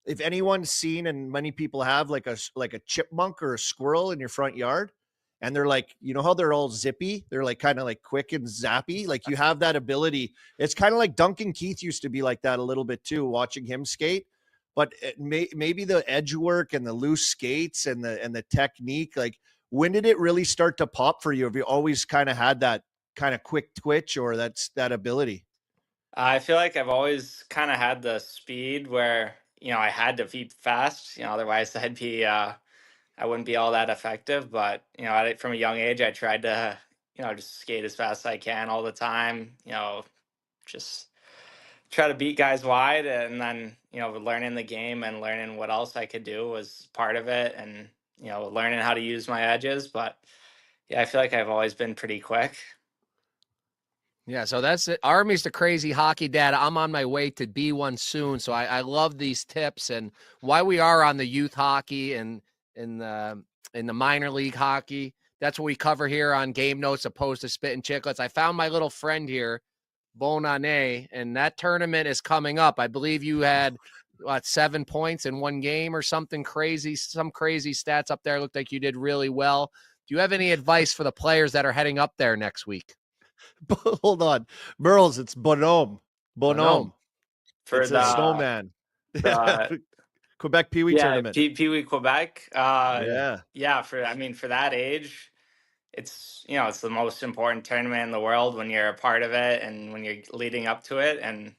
if anyone's seen, and many people have, like a chipmunk or a squirrel in your front yard, and they're like, how they're all zippy. They're like kind of like quick and zappy. Like you have that ability. It's kind of like Duncan Keith used to be like that a little bit too, watching him skate. But maybe the edge work and the loose skates and the technique, like, when did it really start to pop for you? Have you always kind of had that kind of quick twitch or that ability? I feel like I've always kind of had the speed where, I had to be fast, otherwise I wouldn't be all that effective. But, from a young age, I tried to, just skate as fast as I can all the time, just try to beat guys wide. And then, learning the game and learning what else I could do was part of it. And, learning how to use my edges. But yeah, I feel like I've always been pretty quick. Yeah, so that's it. Army's the crazy hockey dad. I'm on my way to be one soon. So I love these tips and why we are on the youth hockey and in the minor league hockey. That's what we cover here on Game Notes, opposed to Spittin' Chicklets. I found my little friend here, Bonane, and that tournament is coming up. I believe you had 7 points in one game or something crazy, some crazy stats up there. Looked like you did really well. Do you have any advice for the players that are heading up there next week? Hold on. Merles, it's Bonhomme. Bonhomme. For It's a snowman. the Quebec Pee Wee tournament. Pee Wee Quebec. Yeah. For that age, it's it's the most important tournament in the world when you're a part of it and when you're leading up to it, and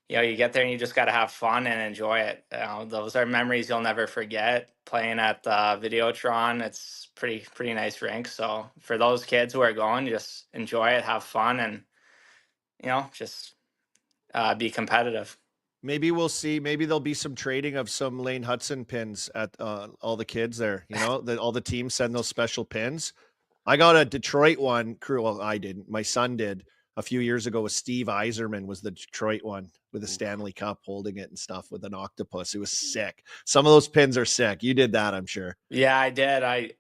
you get there and you just got to have fun and enjoy it. Those are memories you'll never forget. Playing at the Videotron, it's pretty nice rink. So for those kids who are going, just enjoy it, have fun, and just be competitive. Maybe we'll see. Maybe there'll be some trading of some Lane Hutson pins at all the kids there. All the teams send those special pins. I got a Detroit one. Well, I didn't. My son did a few years ago with Steve Eiserman was the Detroit one with a Stanley Cup holding it and stuff with an octopus. It was sick. Some of those pins are sick. You did that, I'm sure. Yeah, I did. I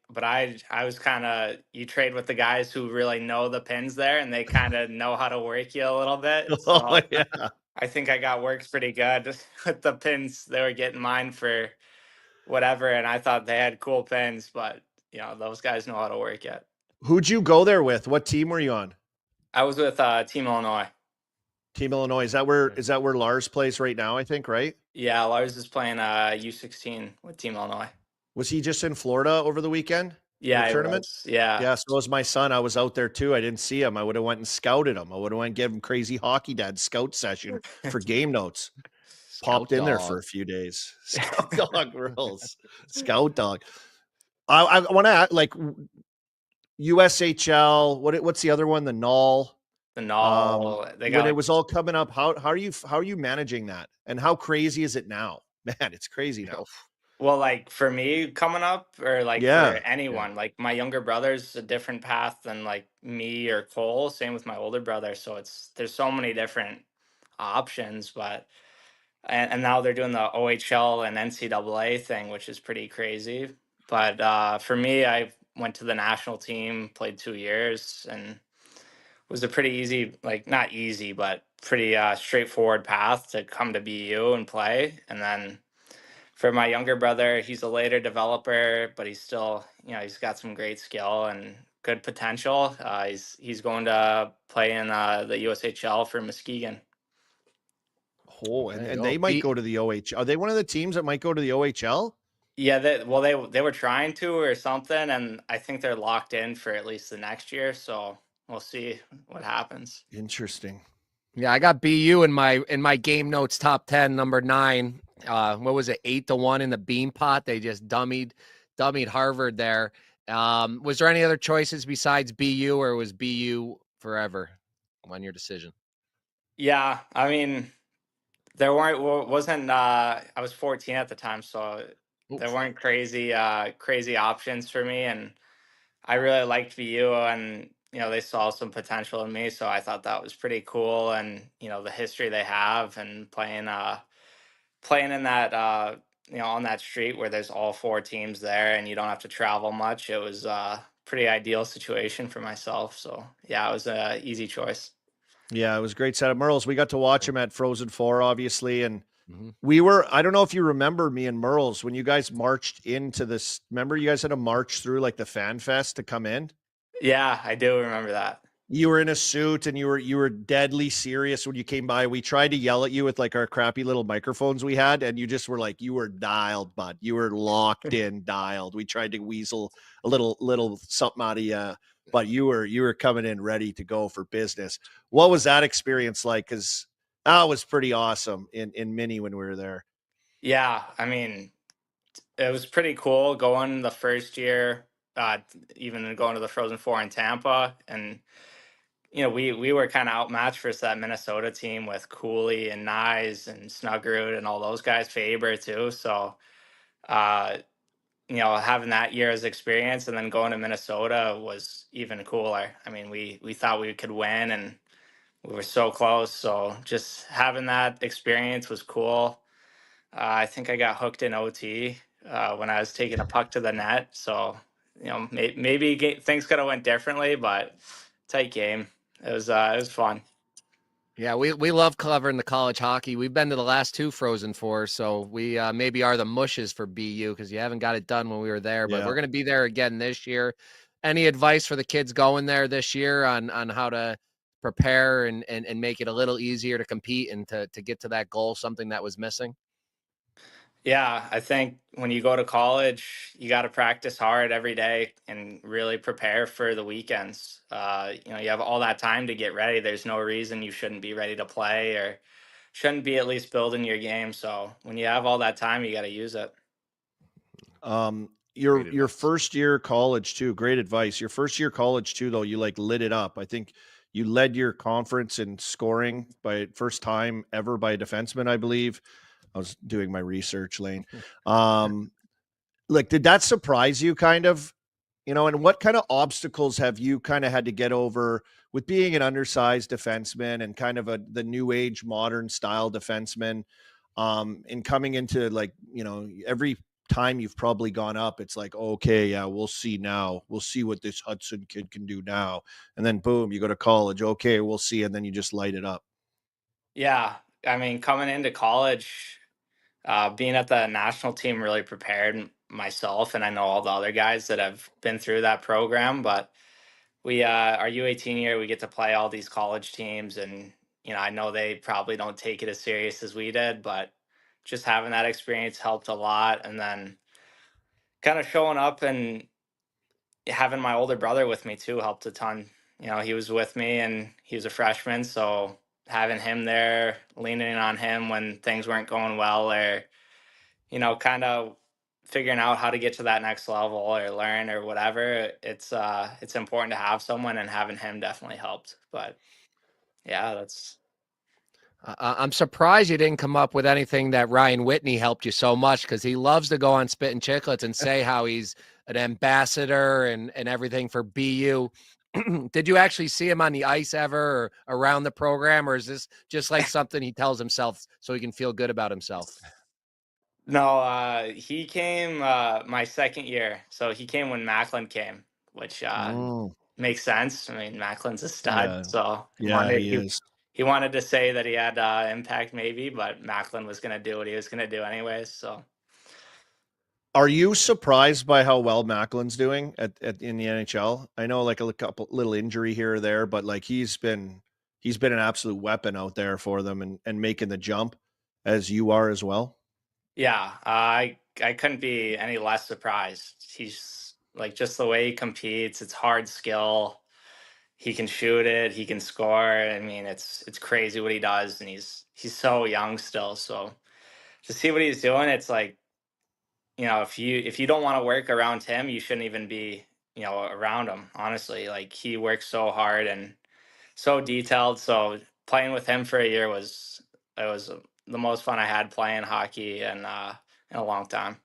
was kind of, you trade with the guys who really know the pins there and they kind of know how to work you a little bit. Oh, So yeah. I think I got worked pretty good with the pins. They were getting mine for whatever, and I thought they had cool pins, but those guys know how to work it. Who'd you go there with? What team were you on? I was with Team Illinois. Team Illinois. Is that where Lars plays right now, I think, right? Yeah, Lars is playing U16 with Team Illinois. Was he just in Florida over the weekend? Yeah, the tournament? Yeah. Yeah, so was my son. I was out there too. I didn't see him. I would have went and scouted him. I would have went and give him crazy hockey dad scout session for game notes. Popped in there for a few days. Scout dog rules. Scout dog. I want to add, like, USHL. What's the other one? The Null. The Null. When it was all coming up, how are you managing that? And how crazy is it now? Man, it's crazy now. Well, like for me coming up, or like for anyone, like my younger brother's a different path than like me or Cole. Same with my older brother. So there's so many different options, but and now they're doing the OHL and NCAA thing, which is pretty crazy. But for me, I went to the national team, played 2 years, and was a pretty easy, like not easy, but pretty straightforward path to come to BU and play. And then for my younger brother, he's a later developer, but he's still, he's got some great skill and good potential. He's going to play in the USHL for Muskegon. Oh, and they might go to the OHL. Are they one of the teams that might go to the OHL? Yeah, they were trying to or something, and I think they're locked in for at least the next year. So we'll see what happens. Interesting. Yeah, I got BU in my game notes top 10, number 9. What was it, 8-1 in the bean pot? They just dummied Harvard there. Was there any other choices besides BU, or was BU forever on your decision? Yeah, I mean, there wasn't. I was 14 at the time, so there weren't crazy options for me, and I really liked BU, and they saw some potential in me, so I thought that was pretty cool, and the history they have, and playing in that on that street where there's all 4 teams there, and you don't have to travel much. It was a pretty ideal situation for myself. So yeah, it was an easy choice. Yeah, it was a great setup. Merles, we got to watch him at Frozen 4, obviously, and we were, I don't know if you remember me and Merles, when you guys marched into this, remember you guys had to march through like the Fan Fest to come in? Yeah, I do remember that. You were in a suit and you were deadly serious when you came by. We tried to yell at you with like our crappy little microphones we had, and you just were like, you were dialed, bud. You were locked in, dialed. We tried to weasel a little something out of you, but you were coming in ready to go for business. What was that experience like? Because that was pretty awesome in Mini when we were there. Yeah, I mean, it was pretty cool going the first year, even going to the Frozen 4 in Tampa, and we were kind of outmatched versus that Minnesota team with Cooley and Nyes and Snuggerud and all those guys, Faber too. So, having that year's experience and then going to Minnesota was even cooler. I mean, we thought we could win, and we were so close. So just having that experience was cool. I think I got hooked in OT when I was taking a puck to the net. So, maybe things could have went differently, but tight game. It was fun. Yeah, we love covering the college hockey. We've been to the last 2 Frozen Fours, so we maybe are the mushes for BU because you haven't got it done when we were there. But Yeah. we're going to be there again this year. Any advice for the kids going there this year on how to prepare and make it a little easier to compete and to get to that goal, something that was missing? Yeah, I think when you go to college, you got to practice hard every day and really prepare for the weekends. You have all that time to get ready. There's no reason you shouldn't be ready to play or shouldn't be at least building your game. So when you have all that time, you got to use it. Your first year college too, great advice. Your first year college too, though, you like lit it up. I think you led your conference in scoring by first time ever by a defenseman, I believe. I was doing my research, Lane. Like, did that surprise you kind of, and what kind of obstacles have you kind of had to get over with being an undersized defenseman and kind of the new age modern style defenseman, and coming into like, every time you've probably gone up, it's like, okay, yeah, we'll see now. We'll see what this Hutson kid can do now. And then boom, you go to college. Okay, we'll see. And then you just light it up. Yeah, I mean, coming into college, being at the national team really prepared myself, and I know all the other guys that have been through that program. But we, our U18 year, we get to play all these college teams, and I know they probably don't take it as serious as we did, but just having that experience helped a lot. And then kind of showing up and having my older brother with me too helped a ton. He was with me and he was a freshman, so having him there, leaning on him when things weren't going well, or kind of figuring out how to get to that next level or learn or whatever. It's important to have someone, and having him definitely helped. But yeah, that's I'm surprised you didn't come up with anything that Ryan Whitney helped you so much, because he loves to go on Spit and Chicklets and say how he's an ambassador and everything for BU. Did you actually see him on the ice ever or around the program, or is this just like something he tells himself so he can feel good about himself? no. He came my second year, so he came when Macklin came, which makes sense. I mean, Macklin's a stud, Yeah. so Yeah, he is. he wanted to say that he had impact maybe, but Macklin was going to do what he was going to do anyways. So Are you surprised by how well Macklin's doing in the NHL? I know like a couple little injury here or there, but like he's been an absolute weapon out there for them and making the jump as you are as well. yeah, I couldn't be any less surprised. He's like, just the way he competes, it's hard skill. He can shoot it, he can score. I mean, it's crazy what he does, and he's so young still. So to see what he's doing, it's like, if you don't want to work around him, you shouldn't even be, around him. Honestly, like, he works so hard and so detailed. So playing with him for a year was the most fun I had playing hockey in a long time.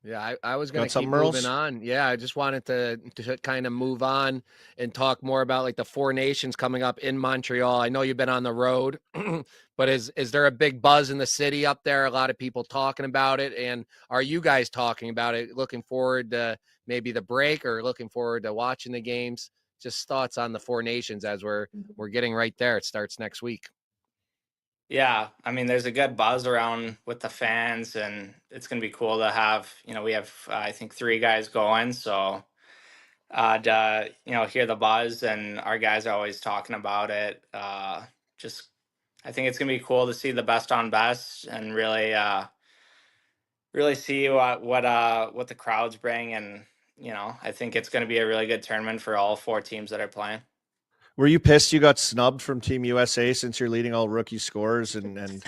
Yeah, I was going Got to keep something, moving Merles? on. Yeah, I just wanted to kind of move on and talk more about like the Four Nations coming up in Montreal. I know you've been on the road, but is there a big buzz in the city up there? A lot of people talking about it, and are you guys talking about it? Looking forward to maybe the break, or looking forward to watching the games? Just thoughts on the Four Nations as we're getting right there. It starts next week. Yeah, I mean, there's a good buzz around with the fans, and it's going to be cool to have. We have I think 3 guys going, so to hear the buzz, and our guys are always talking about it. Just I think it's going to be cool to see the best on best, and really see what the crowds bring, and I think it's going to be a really good tournament for all 4 teams that are playing. Were you pissed you got snubbed from Team USA since you're leading all rookie scorers and an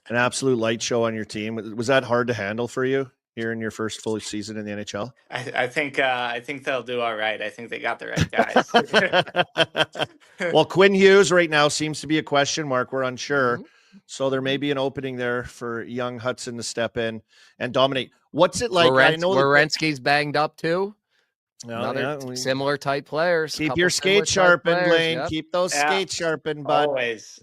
absolute light show on your team? Was that hard to handle for you here in your first full season in the NHL? I think they'll do all right. I think they got the right guys. Well, Quinn Hughes right now seems to be a question mark. We're unsure. So there may be an opening there for young Hutson to step in and dominate. What's it like? I know Werenski's banged up too. Another similar type players. Keep your skates sharpened, Lane. Yep. Keep those skates sharpened, bud. Always.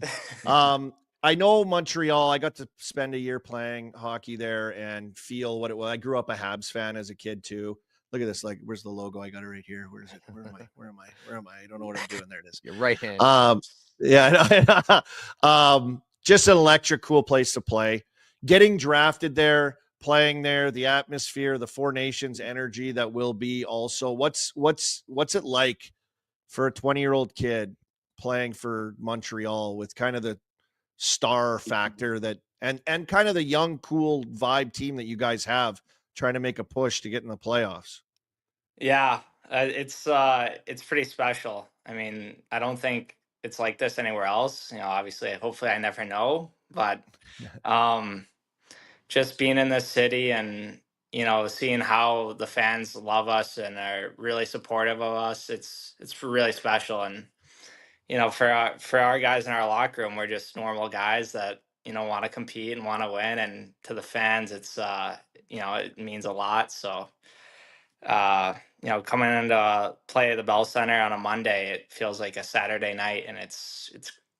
I know Montreal. I got to spend a year playing hockey there and feel what it was. I grew up a Habs fan as a kid too. Look at this. Like, where's the logo? I got it right here. Where is it? Where am I? Where am I? Where am I? I don't know what I'm doing. There it is. Your right hand. Yeah. Just an electric, cool place to play. Getting drafted there, playing there, the atmosphere, the Four Nations energy that will be also. What's it like for a 20-year-old kid playing for Montreal with kind of the star factor that and kind of the young, cool vibe team that you guys have trying to make a push to get in the playoffs? Yeah, it's pretty special. I mean, I don't think it's like this anywhere else. Obviously, hopefully, I never know. But just being in this city and seeing how the fans love us and are really supportive of us, it's really special. And for our guys in our locker room, we're just normal guys that want to compete and want to win. And to the fans, it's it means a lot. So coming into play at the Bell Center on a Monday, it feels like a Saturday night, and it's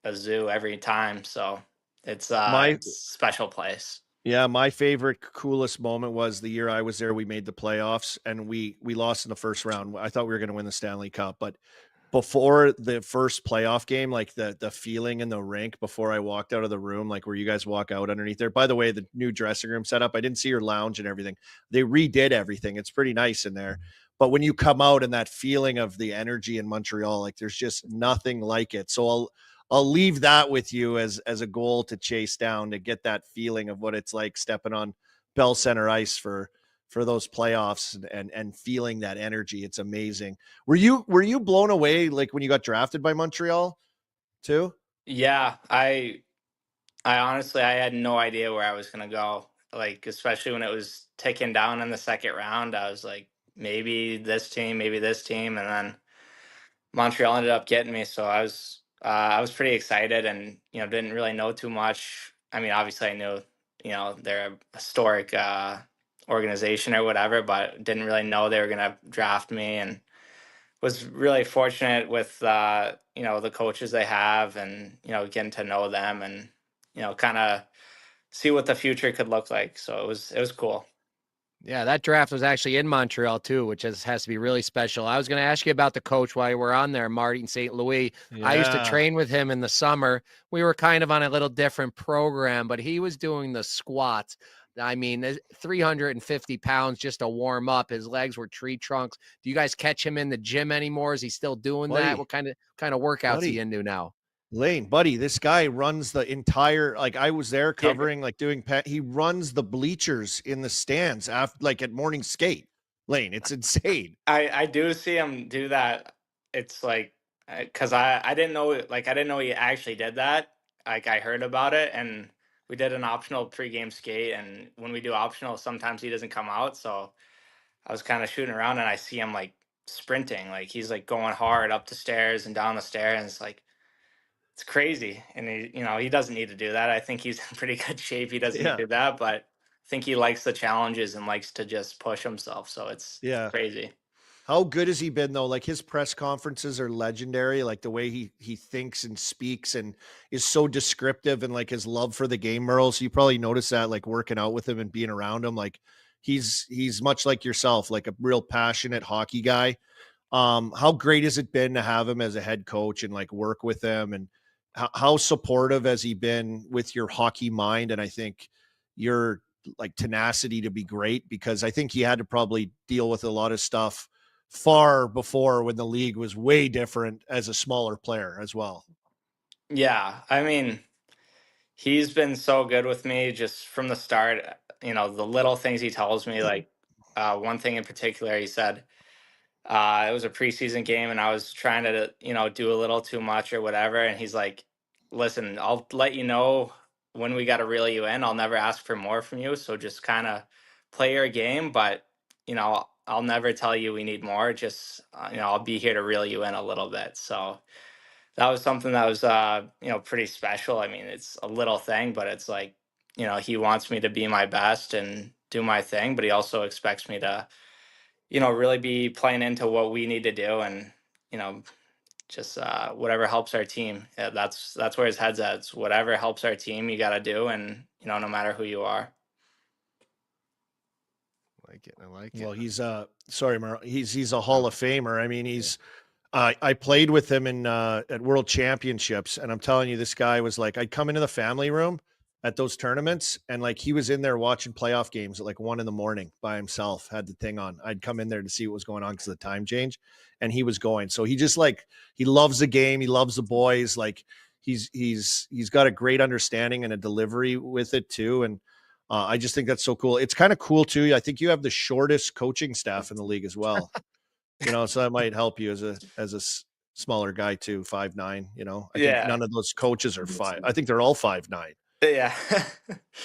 a zoo every time. So it's it's a special place. Yeah, my favorite, coolest moment was the year I was there. We made the playoffs and we lost in the first round. I thought we were going to win the Stanley Cup, but before the first playoff game, like the feeling in the rink before I walked out of the room, like where you guys walk out underneath there. By the way, the new dressing room setup, I didn't see your lounge and everything. They redid everything. It's pretty nice in there. But when you come out and that feeling of the energy in Montreal, like there's just nothing like it. So I'll leave that with you as a goal to chase down, to get that feeling of what it's like stepping on Bell Center ice for those playoffs and feeling that energy. It's amazing. Were you blown away like when you got drafted by Montreal too? Yeah, I honestly, I had no idea where I was going to go. Like, especially when it was ticking down in the second round, I was like, maybe this team, maybe this team. And then Montreal ended up getting me. So I was pretty excited and, didn't really know too much. I mean, obviously I knew, they're a historic organization or whatever, but didn't really know they were going to draft me, and was really fortunate with, the coaches they have and, getting to know them and, kind of see what the future could look like. So it was cool. Yeah, that draft was actually in Montreal too, which has to be really special. I was going to ask you about the coach while you were on there, Martin St. Louis. Yeah. I used to train with him in the summer. We were kind of on a little different program, but he was doing the squats. I mean, 350 pounds just to warm up. His legs were tree trunks. Do you guys catch him in the gym anymore? Is he still doing that? What kind of workouts he into now? Lane, buddy, this guy runs the entire, like I was there covering, like doing he runs the bleachers in the stands after, like at morning skate. Lane, it's insane. I do see him do that. It's like, because I didn't know, like, I didn't know he actually did that. Like, I heard about it, and we did an optional pregame skate, and when we do optional, sometimes he doesn't come out. So I was kind of shooting around, and I see him like sprinting, like he's like going hard up the stairs and down the stairs, and it's like, it's crazy. And he doesn't need to do that. I think he's in pretty good shape. He doesn't need to do that, but I think he likes the challenges and likes to just push himself. So it's crazy. How good has he been though? Like his press conferences are legendary. Like the way he thinks and speaks and is so descriptive, and like his love for the game, Merle. So you probably noticed that, like working out with him and being around him. Like he's much like yourself, like a real passionate hockey guy. How great has it been to have him as a head coach and like work with him, and how supportive has he been with your hockey mind? And I think your like tenacity to be great, because I think he had to probably deal with a lot of stuff far before when the league was way different as a smaller player as well. Yeah. I mean, he's been so good with me just from the start. The little things he tells me, like one thing in particular, he said, it was a preseason game and I was trying to, do a little too much or whatever. And he's like, listen, I'll let you know when we got to reel you in. I'll never ask for more from you. So just kind of play your game. But, I'll never tell you we need more. Just, I'll be here to reel you in a little bit. So that was something that was, pretty special. I mean, it's a little thing, but it's like, he wants me to be my best and do my thing, but he also expects me to, really be playing into what we need to do, and just whatever helps our team. Yeah, that's where his head's at. It's whatever helps our team, you got to do, and no matter who you are. I like it. Well, he's sorry, Mar, he's a Hall of Famer. I mean, he's I played with him in at World Championships, and I'm telling you, this guy was like, I'd come into the family room at those tournaments, and like he was in there watching playoff games at like 1 a.m. by himself, had the thing on. I'd come in there to see what was going on because of the time change, and he was going. So he just like, he loves the game, he loves the boys. Like he's got a great understanding and a delivery with it too, and I just think that's so cool. It's kind of cool too. I think you have the shortest coaching staff in the league as well. So that might help you as a smaller guy too, 5'9". I think none of those coaches are 5. I think they're all 5'9". Yeah,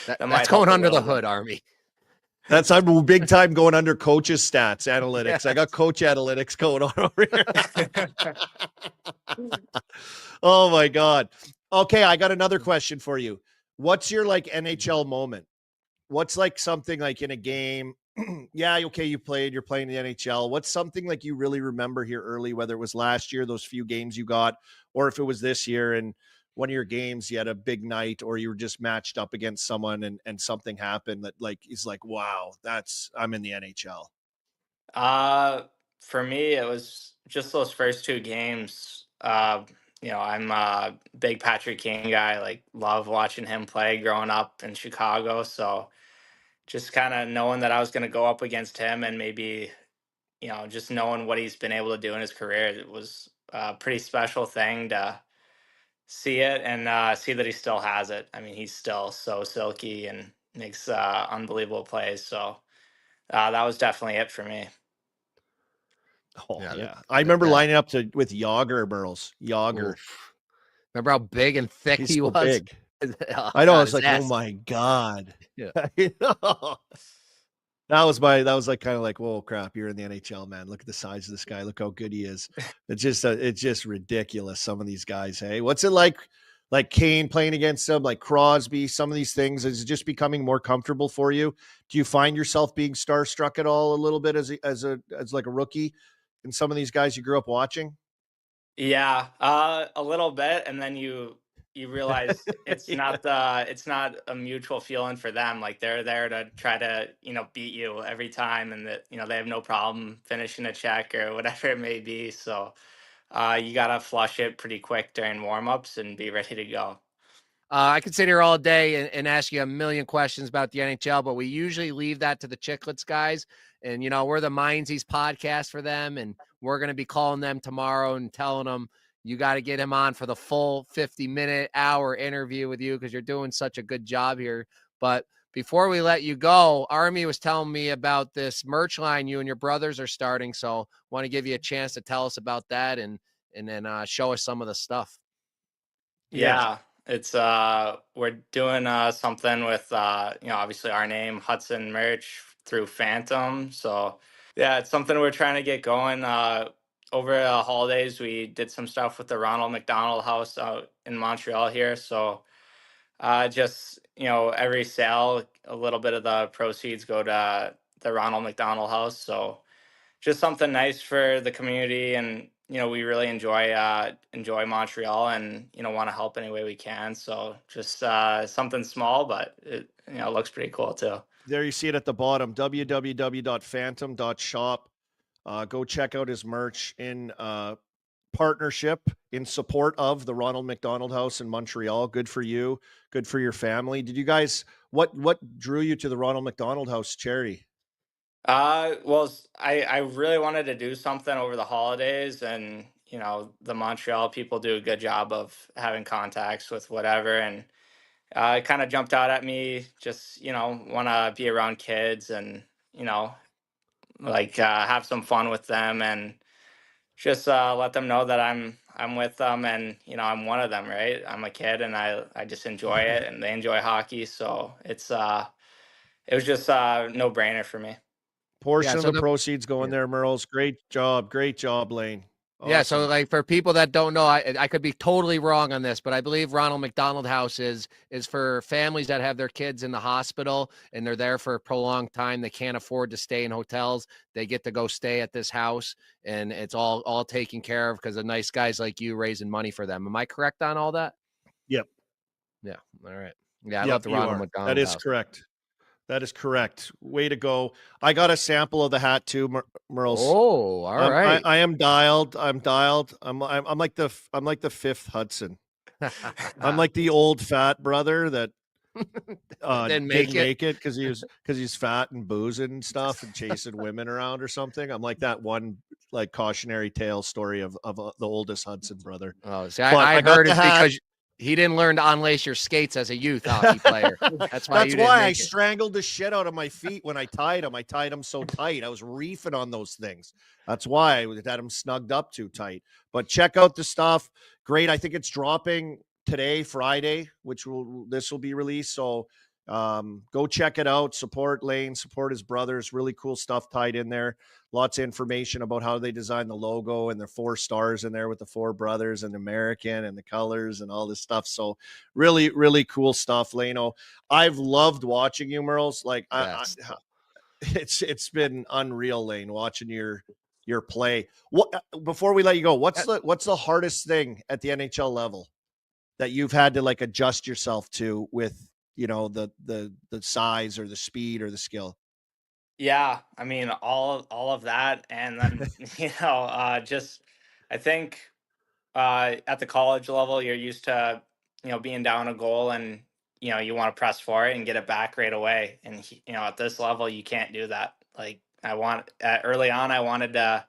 that's going under the hood, Army. I'm big time going under coaches' stats analytics. I got coach analytics going on over here. Oh my God. Okay, I got another question for you. What's your like NHL moment? What's like something like in a game? Yeah, okay, you're playing in the NHL. What's something like you really remember here early, whether it was last year, those few games you got, or if it was this year and one of your games you had a big night, or you were just matched up against someone and something happened that like is like, wow, I'm in the NHL. For me, it was just those first 2 games. I'm a big Patrick Kane guy. Like, love watching him play growing up in Chicago. So just kind of knowing that I was going to go up against him, and maybe just knowing what he's been able to do in his career, it was a pretty special thing to see it, and see that he still has it. I mean, he's still so silky and makes unbelievable plays. So that was definitely it for me. Oh yeah. I remember lining up with Yager, Burles. Yager. Oof. Remember how big and thick He's he so was? big. I know. I was like, oh my God. Yeah. That was like kind of like, whoa, crap! You're in the NHL, man. Look at the size of this guy. Look how good he is. It's just ridiculous. Some of these guys. Hey, what's it like Kane playing against them, like Crosby? Some of these things, is it just becoming more comfortable for you? Do you find yourself being starstruck at all a little bit as like a rookie in some of these guys you grew up watching? Yeah, a little bit, and then you realize it's not a mutual feeling for them. Like, they're there to try to beat you every time, and that they have no problem finishing a check or whatever it may be. So you gotta flush it pretty quick during warmups and be ready to go. I could sit here all day and ask you a million questions about the NHL, but we usually leave that to the Chicklets guys. And, we're the Minzees podcast for them, and we're going to be calling them tomorrow and telling them you got to get him on for the full 50-minute hour interview with you because you're doing such a good job here. But before we let you go, Army was telling me about this merch line you and your brothers are starting. So want to give you a chance to tell us about that and then show us some of the stuff. Yeah, it's we're doing something with obviously our name, Hutson merch, through Phantom. So yeah, it's something we're trying to get going. Over the holidays, we did some stuff with the Ronald McDonald House out in Montreal here. So just every sale, a little bit of the proceeds go to the Ronald McDonald House. So just something nice for the community, and we really enjoy Montreal, and want to help any way we can. So just something small, but it looks pretty cool too. There you see it at the bottom, www.phantom.shop. Go check out his merch in partnership, in support of the Ronald McDonald House in Montreal. Good for you. Good for your family. Did you guys, what drew you to the Ronald McDonald House charity? Well, I really wanted to do something over the holidays, and the Montreal people do a good job of having contacts with whatever, and it kind of jumped out at me. Just want to be around kids, and like have some fun with them, and just let them know that I'm with them, and I'm one of them, right? I'm a kid, and I just enjoy it, and they enjoy hockey, so it was just a no brainer for me. Portion of the proceeds going there, Merles. Great job, Lane. Yeah, so Awesome. like for people that don't know, I could be totally wrong on this, but I believe Ronald McDonald House is for families that have their kids in the hospital and they're there for a prolonged time. They can't afford to stay in hotels. They get to go stay at this house, and it's all taken care of because of nice guys like you raising money for them. Am I correct on all that? Yep. Yeah. All right. Yeah, I Yep, love the you Ronald are. McDonald That is House. correct. That is correct. Way to go. I got a sample of the hat too, Merles. Oh, all right. I am dialed. I'm dialed. I'm like the fifth Hudson. I'm like the old fat brother that Didn't didn't make it. make it because he's fat and boozing and stuff and chasing women around or something. I'm like that one like cautionary tale story of the oldest Hudson brother. Oh, see, But I got heard the it's hat. because he didn't learn to unlace your skates as a youth hockey player. That's why you didn't I make it. strangled the shit out of my feet when I tied them. I tied them so tight. I was reefing on those things. That's why I had them snugged up too tight. But check out the stuff. Great. I think it's dropping today, Friday, this will be released. So go check it out. Support Lane, support his brothers. Really cool stuff tied in there. Lots of information about how they designed the logo and the 4 stars in there with the 4 brothers and American and the colors and all this stuff. So really, really cool stuff, Lano. I've loved watching you, Merles. Like it's been unreal, Lane, watching your play. What before we let you go, what's the hardest thing at the NHL level that you've had to like adjust yourself to with, you know, the size or the speed or the skill? Yeah, I mean all of that, and then just I think at the college level you're used to being down a goal and you want to press for it and get it back right away, and at this level you can't do that. Like early on I wanted to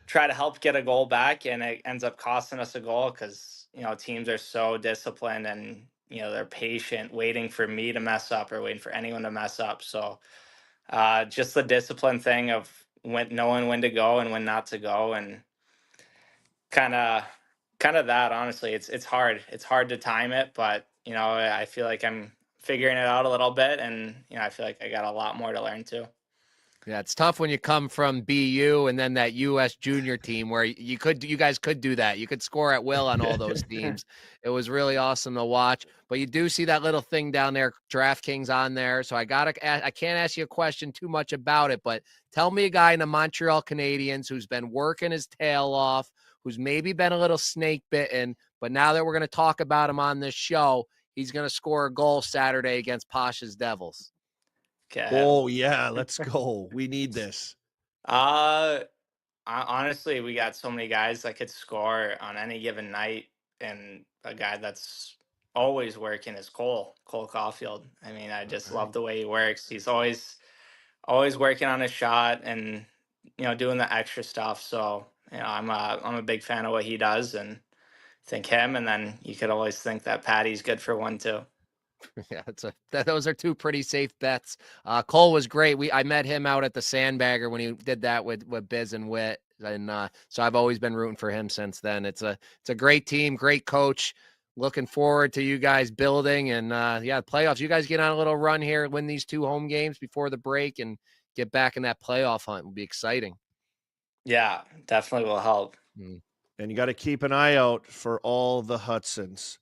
try to help get a goal back, and it ends up costing us a goal because teams are so disciplined and they're patient, waiting for me to mess up or waiting for anyone to mess up. So just the discipline thing of knowing when to go and when not to go, and kind of that. Honestly, it's hard. It's hard to time it, but I feel like I'm figuring it out a little bit, and I feel like I got a lot more to learn too. Yeah, it's tough when you come from BU and then that US junior team where you guys could do that. You could score at will on all those teams. It was really awesome to watch. But you do see that little thing down there, DraftKings on there. So I can't ask you a question too much about it, but tell me a guy in the Montreal Canadiens who's been working his tail off, who's maybe been a little snake bitten, but now that we're going to talk about him on this show, he's going to score a goal Saturday against Pasha's Devils. Okay. Oh yeah, let's go. We need this. Honestly, we got so many guys that could score on any given night, and a guy that's always working is Cole Caulfield. I mean, I just love the way he works. He's always working on his shot and doing the extra stuff. So I'm a big fan of what he does, and think him. And then you could always think that Patty's good for one too. Yeah, those are 2 pretty safe bets. Cole was great. I met him out at the Sandbagger when he did that with Biz and Witt, and so I've always been rooting for him since then. It's a great team, great coach. Looking forward to you guys building and playoffs. You guys get on a little run here, win these 2 home games before the break, and get back in that playoff hunt. Will be exciting. Yeah, definitely will help. And you got to keep an eye out for all the Hudsons.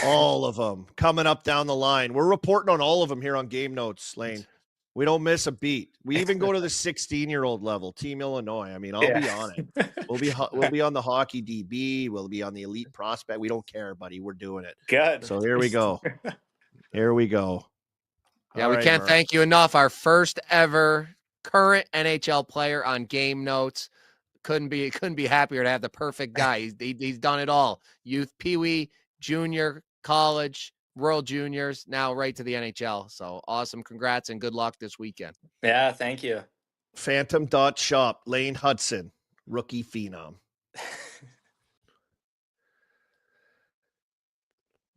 All of them coming up down the line. We're reporting on all of them here on Game Notes, Lane. We don't miss a beat. We even go to the 16-year-old level, Team Illinois. I mean, I'll be on it. We'll be on the hockey DB. We'll be on the elite prospect. We don't care, buddy. We're doing it. Good. So here we go. Here we go. Yeah, all we can't thank you enough. Our first ever current NHL player on Game Notes. Couldn't be happier to have the perfect guy. He's done it all. Youth, Pee-wee, junior, college, World Juniors, now right to the NHL. So awesome. Congrats and good luck this weekend. Yeah, thank you. Phantom.shop, Lane Hutson, rookie phenom.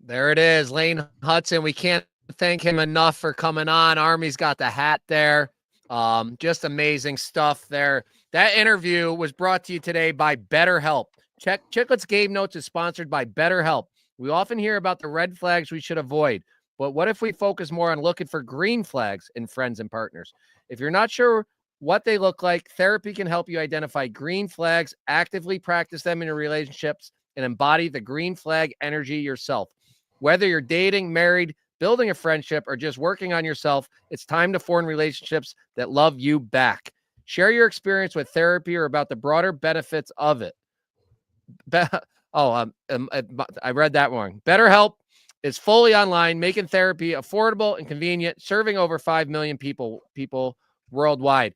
There it is, Lane Hutson. We can't thank him enough for coming on. Army's got the hat there. Just amazing stuff there. That interview was brought to you today by BetterHelp. Chicklets Game Notes is sponsored by BetterHelp. We often hear about the red flags we should avoid, but what if we focus more on looking for green flags in friends and partners? If you're not sure what they look like. Therapy can help you identify green flags, actively practice them in your relationships, and embody the green flag energy yourself. Whether you're dating, married, building a friendship, or just working on yourself, it's time to form relationships that love you back. Share your experience with therapy or about the broader benefits of it. I read that wrong. BetterHelp is fully online, making therapy affordable and convenient, serving over 5 million people worldwide.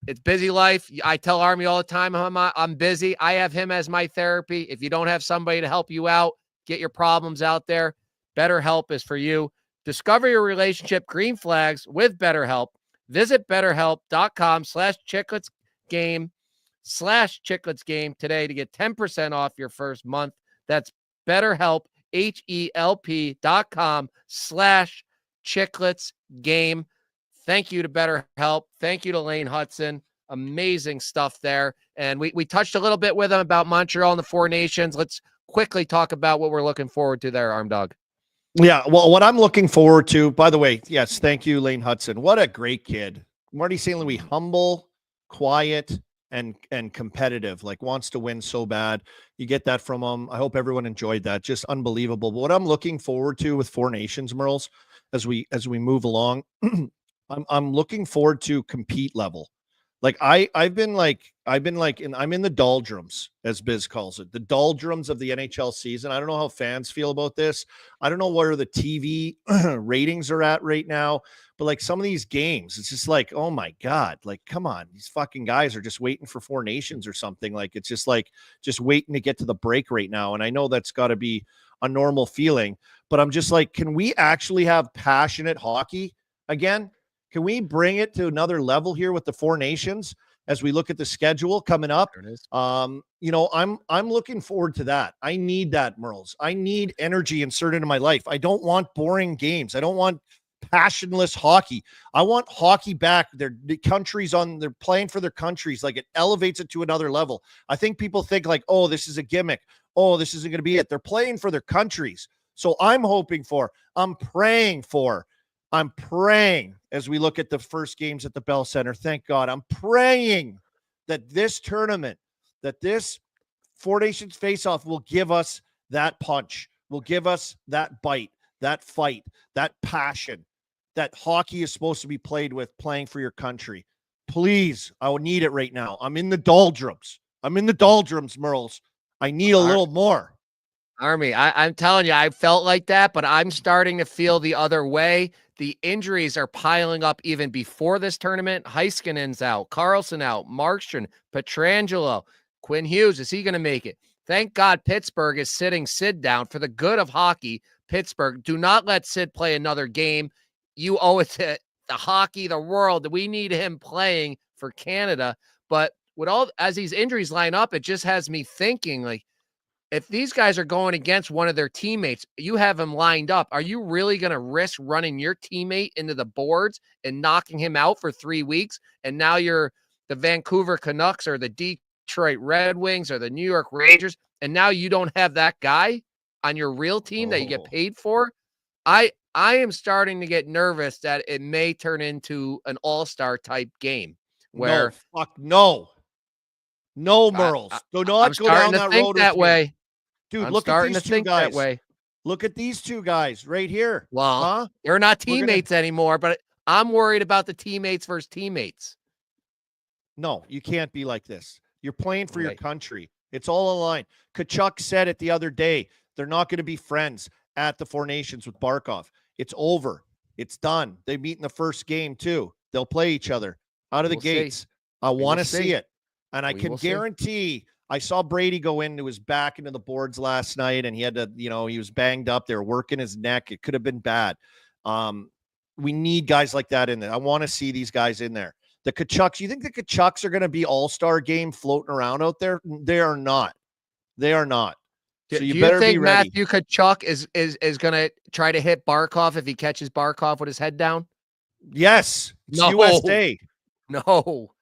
It's busy life. I tell Army all the time, I'm busy. I have him as my therapy. If you don't have somebody to help you out, get your problems out there, BetterHelp is for you. Discover your relationship green flags with BetterHelp. Visit BetterHelp.com/chickletsgame today to get 10% off your first month. That's BetterHelp, HELP.com/chickletsgame. Thank you to BetterHelp. Thank you to Lane Hutson. Amazing stuff there. And we touched a little bit with him about Montreal and the Four Nations. Let's quickly talk about what we're looking forward to there, Arm Dog. Yeah, well, what I'm looking forward to, by the way, yes, thank you, Lane Hutson. What a great kid. Marty St. Louis, humble, quiet, and competitive, like wants to win so bad. You get that from him. I hope everyone enjoyed that. Just unbelievable. But what I'm looking forward to with Four Nations, Merles, as we move along, I'm looking forward to compete level. Like I've been like, and I'm in the doldrums, as Biz calls it, the doldrums of the NHL season. I don't know how fans feel about this. I don't know where the TV ratings are at right now, but like some of these games, it's just like, oh my God, like, come on, these fucking guys are just waiting for Four Nations or something. Like, it's just like, just waiting to get to the break right now. And I know that's got to be a normal feeling, but I'm just like, can we actually have passionate hockey again? Can we bring it to another level here with the Four Nations as we look at the schedule coming up? I'm looking forward to that. I need that, Merles. I need energy inserted into my life. I don't want boring games. I don't want passionless hockey. I want hockey back. They're playing for their countries. Like, it elevates it to another level. I think people think like, oh, this is a gimmick. Oh, this isn't going to be it. They're playing for their countries. So I'm praying as we look at the first games at the Bell Center. Thank God. I'm praying that this tournament, that this Four Nations face-off will give us that punch, will give us that bite, that fight, that passion that hockey is supposed to be played with, playing for your country. Please, I would need it right now. I'm in the doldrums, Merles. I need a little more. Army, I'm telling you, I felt like that, but I'm starting to feel the other way. The injuries are piling up even before this tournament. Heiskanen's out, Carlson out, Markstrom, Pietrangelo, Quinn Hughes. Is he going to make it? Thank God Pittsburgh is sitting Sid down for the good of hockey. Pittsburgh, do not let Sid play another game. You owe it to the hockey, the world. We need him playing for Canada. But as these injuries line up, it just has me thinking, like, if these guys are going against one of their teammates, you have them lined up. Are you really going to risk running your teammate into the boards and knocking him out for 3 weeks? And now you're the Vancouver Canucks or the Detroit Red Wings or the New York Rangers, and now you don't have that guy on your real team that you get paid for? I am starting to get nervous that it may turn into an all-star type game where No, Merles. Do not go down that road that way. Dude, look at these two guys. Look at these two guys right here. Well, they're not teammates anymore, but I'm worried about the teammates versus teammates. No, you can't be like this. You're playing for your country. It's all a line. Tkachuk said it the other day. They're not going to be friends at the Four Nations with Barkov. It's over. It's done. They meet in the first game too. They'll play each other out of the gates. I want to see it. And I can guarantee, I saw Brady go into his back into the boards last night, and he had to, he was banged up. They were working his neck. It could have been bad. We need guys like that in there. I want to see these guys in there. The Tkachuks, you think the Tkachuks are going to be all-star game floating around out there? They are not. They are not. So you better think be ready. Matthew Tkachuk is going to try to hit Barkov if he catches Barkov with his head down? Yes. It's USA. No.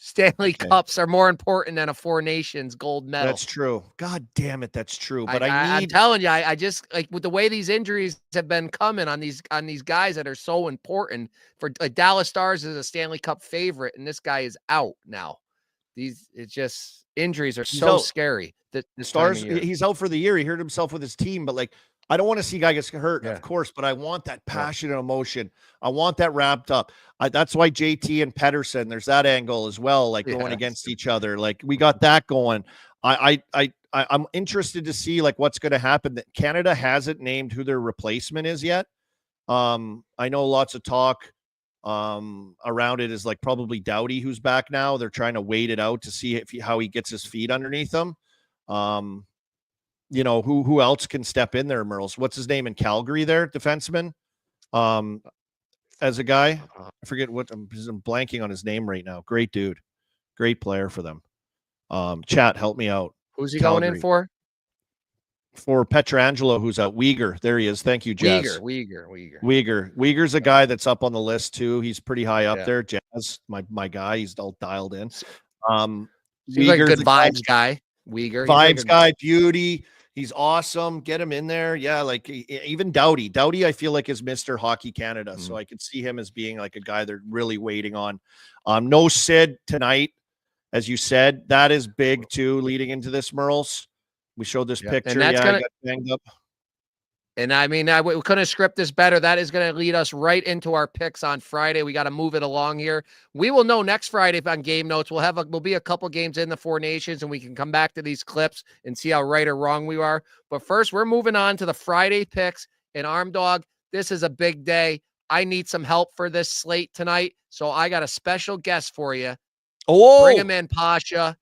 Stanley Cups are more important than a Four Nations gold medal. That's true. God damn it, that's true. But I'm telling you, I just like with the way these injuries have been coming on these guys that are so important for like Dallas Stars is a Stanley Cup favorite, and this guy is out now. It's just injuries are so scary. This Stars, time of year. he's out for the year. He hurt himself with his team, but like I don't want to see a guy get hurt, of course, but I want that passion and emotion. I want that wrapped up. That's why JT and Pedersen, there's that angle as well, like going against each other. Like we got that going. I'm interested to see like what's going to happen. That Canada hasn't named who their replacement is yet. I know lots of talk around it is like probably Doughty who's back now. They're trying to wait it out to see how he gets his feet underneath him. You know, who else can step in there, Merles? What's his name in Calgary there, defenseman? As a guy, I forget what I'm blanking on his name right now. Great dude. Great player for them. Chat, help me out. Who's he going in for? For Petrangelo, who's at Uyghur. There he is. Thank you, Jazz. Uyghur. Uyghur's a guy that's up on the list too. He's pretty high up there. Jazz, my guy. He's all dialed in. He's like a good vibes guy. Uyghur. Vibes guy, beauty. He's awesome. Get him in there. Yeah, like even Doughty. Doughty, I feel like is Mr. Hockey Canada. So I could see him as being like a guy they're really waiting on. No Sid tonight, as you said. That is big too, leading into this, Merles. We showed this picture. And that's got banged up. And I mean, we couldn't script this better. That is going to lead us right into our picks on Friday. We got to move it along here. We will know next Friday on Game Notes. We'll be a couple games in the Four Nations, and we can come back to these clips and see how right or wrong we are. But first, we're moving on to the Friday picks. And Arm Dog, this is a big day. I need some help for this slate tonight, so I got a special guest for you. Oh, bring him in, Pasha.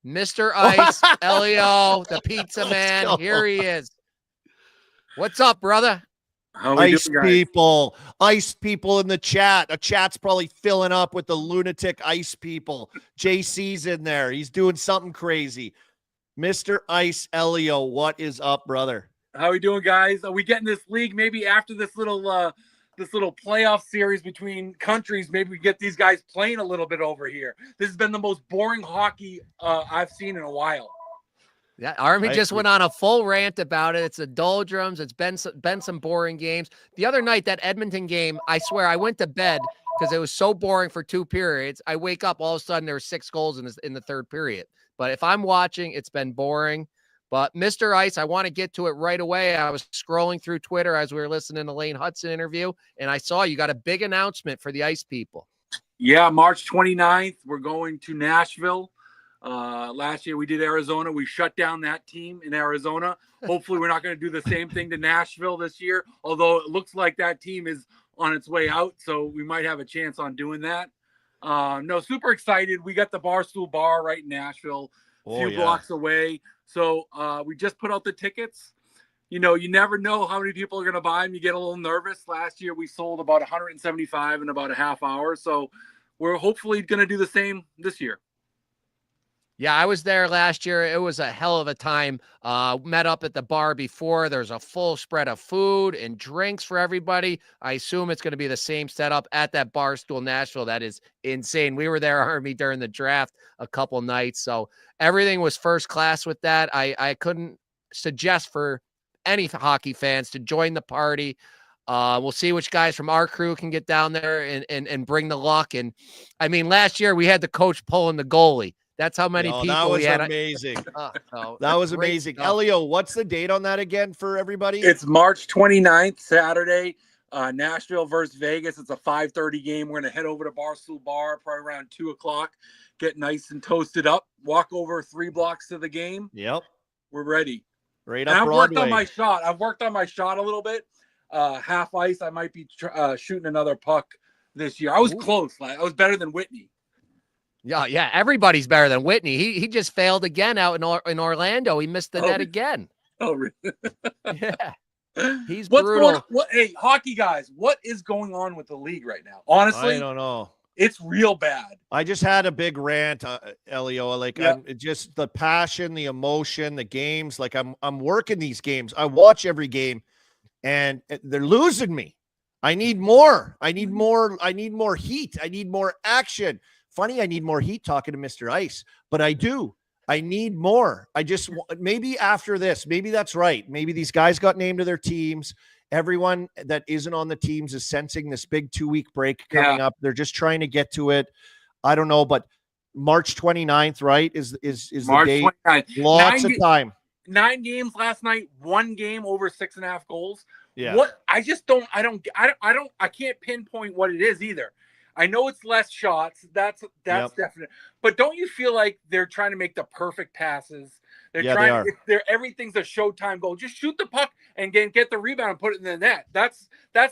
Mr. Ice, Elio, the pizza man. Here he is. What's up, brother? Ice people in the chat. A chat's probably filling up with the lunatic ice people. JC's in there. He's doing something crazy. Mr. Ice Elio, what is up, brother? How we doing, guys? Are we getting this league maybe after this little playoff series between countries? Maybe we get these guys playing a little bit over here. This has been the most boring hockey I've seen in a while. Yeah, Army just went on a full rant about it. It's the doldrums. It's been some boring games. The other night, that Edmonton game, I swear, I went to bed because it was so boring for 2 periods. I wake up, all of a sudden, there were 6 goals in the third period. But if I'm watching, it's been boring. But Mr. Ice, I want to get to it right away. I was scrolling through Twitter as we were listening to Lane Hutson interview, and I saw you got a big announcement for the Ice people. Yeah, March 29th, we're going to Nashville. Last year we did Arizona. We shut down that team in Arizona. Hopefully we're not going to do the same thing to Nashville this year, although it looks like that team is on its way out, so we might have a chance on doing that. No, super excited. We got the Barstool Bar right in Nashville, a few blocks away. So we just put out the tickets. You know, you never know how many people are going to buy them. You get a little nervous. Last year we sold about 175 in about a half hour. So we're hopefully going to do the same this year. Yeah, I was there last year. It was a hell of a time. Met up at the bar before. There's a full spread of food and drinks for everybody. I assume it's going to be the same setup at that Barstool Nashville. That is insane. We were there, Army, during the draft a couple nights. So everything was first class with that. I couldn't suggest for any hockey fans to join the party. We'll see which guys from our crew can get down there and bring the luck. And I mean, last year we had the coach pulling the goalie. That's how many people we had. Amazing. That was amazing. Stuff. Elio, what's the date on that again for everybody? It's March 29th, Saturday, Nashville versus Vegas. It's a 5:30 game. We're going to head over to Barstool Bar probably around 2 o'clock, get nice and toasted up, walk over 3 blocks to the game. Yep. We're ready. Right up Broadway. I've worked on my shot a little bit. Half ice, I might be shooting another puck this year. I was close. I was better than Whitney. Yeah, everybody's better than Whitney. He just failed again out in Orlando. He missed the net again. Oh, really? Yeah. He's What's brutal. Hey, hockey guys, what is going on with the league right now? Honestly, I don't know. It's real bad. I just had a big rant, Elio. Like, just the passion, the emotion, the games. Like, I'm working these games. I watch every game, and they're losing me. I need more. I need more heat. I need more action. funny. I need more heat talking to Mr. Ice, but I do. I need more. Maybe after this, maybe that's right. Maybe these guys got named to their teams. Everyone that isn't on the teams is sensing this big 2-week break coming up. They're just trying to get to it. I don't know, but March 29th, right? Is March the date. 29th. Lots of time. 9 games last night, 1 game over 6.5 goals. Yeah. What I can't pinpoint what it is either. I know it's less shots. That's definite. But don't you feel like they're trying to make the perfect passes? Everything's a showtime goal. Just shoot the puck and get the rebound and put it in the net. That's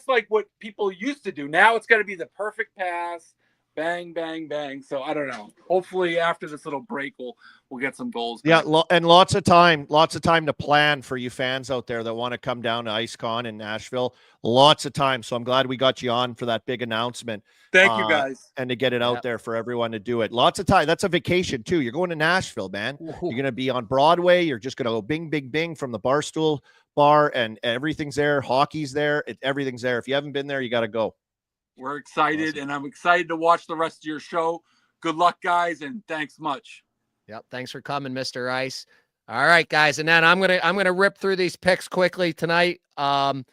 like what people used to do. Now it's got to be the perfect pass. Bang, bang, bang. So I don't know. Hopefully after this little break, we'll get some goals. Yeah, and lots of time to plan for you fans out there that want to come down to IceCon in Nashville. Lots of time. So I'm glad we got you on for that big announcement. Thank you, guys. And to get it out there for everyone to do it. Lots of time. That's a vacation too. You're going to Nashville, man. You're going to be on Broadway. You're just going to go bing, bing, bing from the Barstool bar, and everything's there. Hockey's there. Everything's there. If you haven't been there, you got to go. We're excited, and I'm excited to watch the rest of your show. Good luck, guys, and thanks much. Yep, thanks for coming, Mr. Ice. All right, guys, and then I'm gonna rip through these picks quickly tonight. I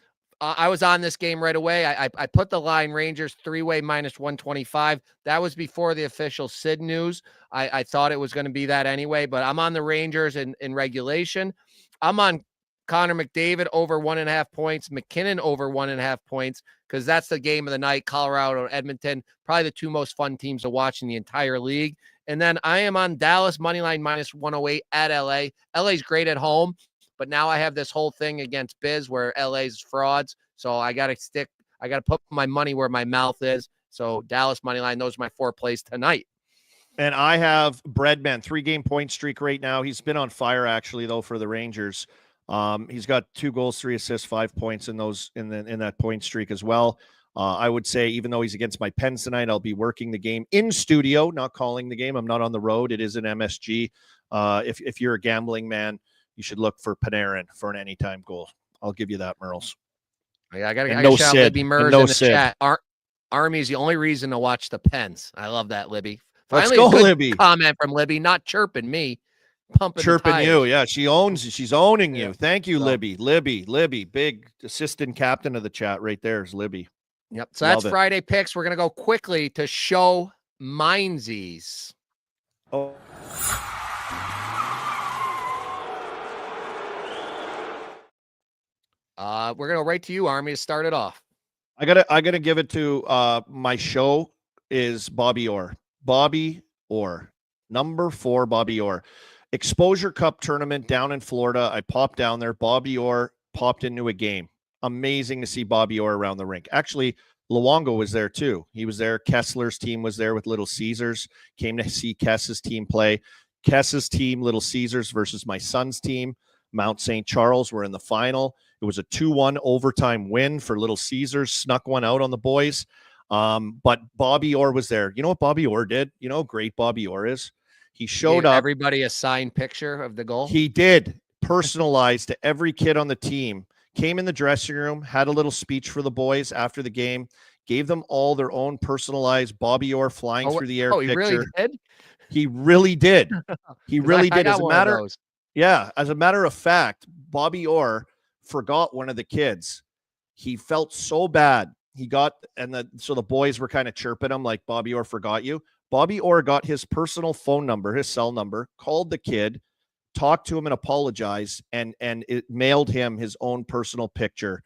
was on this game right away. I put the line Rangers 3-way -125. That was before the official Sid news. I thought it was going to be that anyway, but I'm on the Rangers in regulation. I'm on Connor McDavid over 1.5 points, McKinnon over 1.5 points, because that's the game of the night. Colorado, Edmonton, probably the 2 most fun teams to watch in the entire league. And then I am on Dallas moneyline -108 at LA. LA's great at home, but now I have this whole thing against Biz where LA's frauds. So I got to put my money where my mouth is. So Dallas moneyline, those are my 4 plays tonight. And I have Breadman, 3-game point streak right now. He's been on fire actually though for the Rangers. He's got 2 goals, 3 assists, 5 points in that point streak as well. I would say, even though he's against my Pens tonight, I'll be working the game in studio, not calling the game. I'm not on the road. It is an MSG. If you're a gambling man, you should look for Panarin for an anytime goal. I'll give you that, Merles. Yeah, I got to shout Libby Mers in the chat. Army is the only reason to watch the Pens. I love that, Libby. Finally, let's go, Libby. Comment from Libby, not chirping me. Chirping you. Yeah, she's owning you. Thank you, Libby. Libby, big assistant captain of the chat right there is Libby. Yep. So that's Friday picks. We're going to go quickly to show Minzees. Oh. We're going to go right to you, Army, to start it off. I gotta give it to my show is Bobby Orr. Bobby Orr. Number 4, Bobby Orr. Exposure Cup tournament down in Florida. I popped down there. Bobby Orr popped into a game. Amazing to see Bobby Orr around the rink. Actually, Luongo was there too. He was there. Kessler's team was there with Little Caesars. Came to see Kess's team play. Kess's team, Little Caesars versus my son's team, Mount St. Charles, were in the final. It was a 2-1 overtime win for Little Caesars. Snuck one out on the boys. But Bobby Orr was there. You know what Bobby Orr did? You know how great Bobby Orr is? He showed up. Everybody a signed picture of the goal. He did. Personalized to every kid on the team. Came in the dressing room, had a little speech for the boys after the game, gave them all their own personalized Bobby Orr flying through the air picture. He really did? He really did. He really did. As a matter of fact, Bobby Orr forgot one of the kids. He felt so bad. So the boys were kind of chirping him like, Bobby Orr forgot you. Bobby Orr got his personal phone number, his cell number, called the kid, talked to him and apologized, and it mailed him his own personal picture.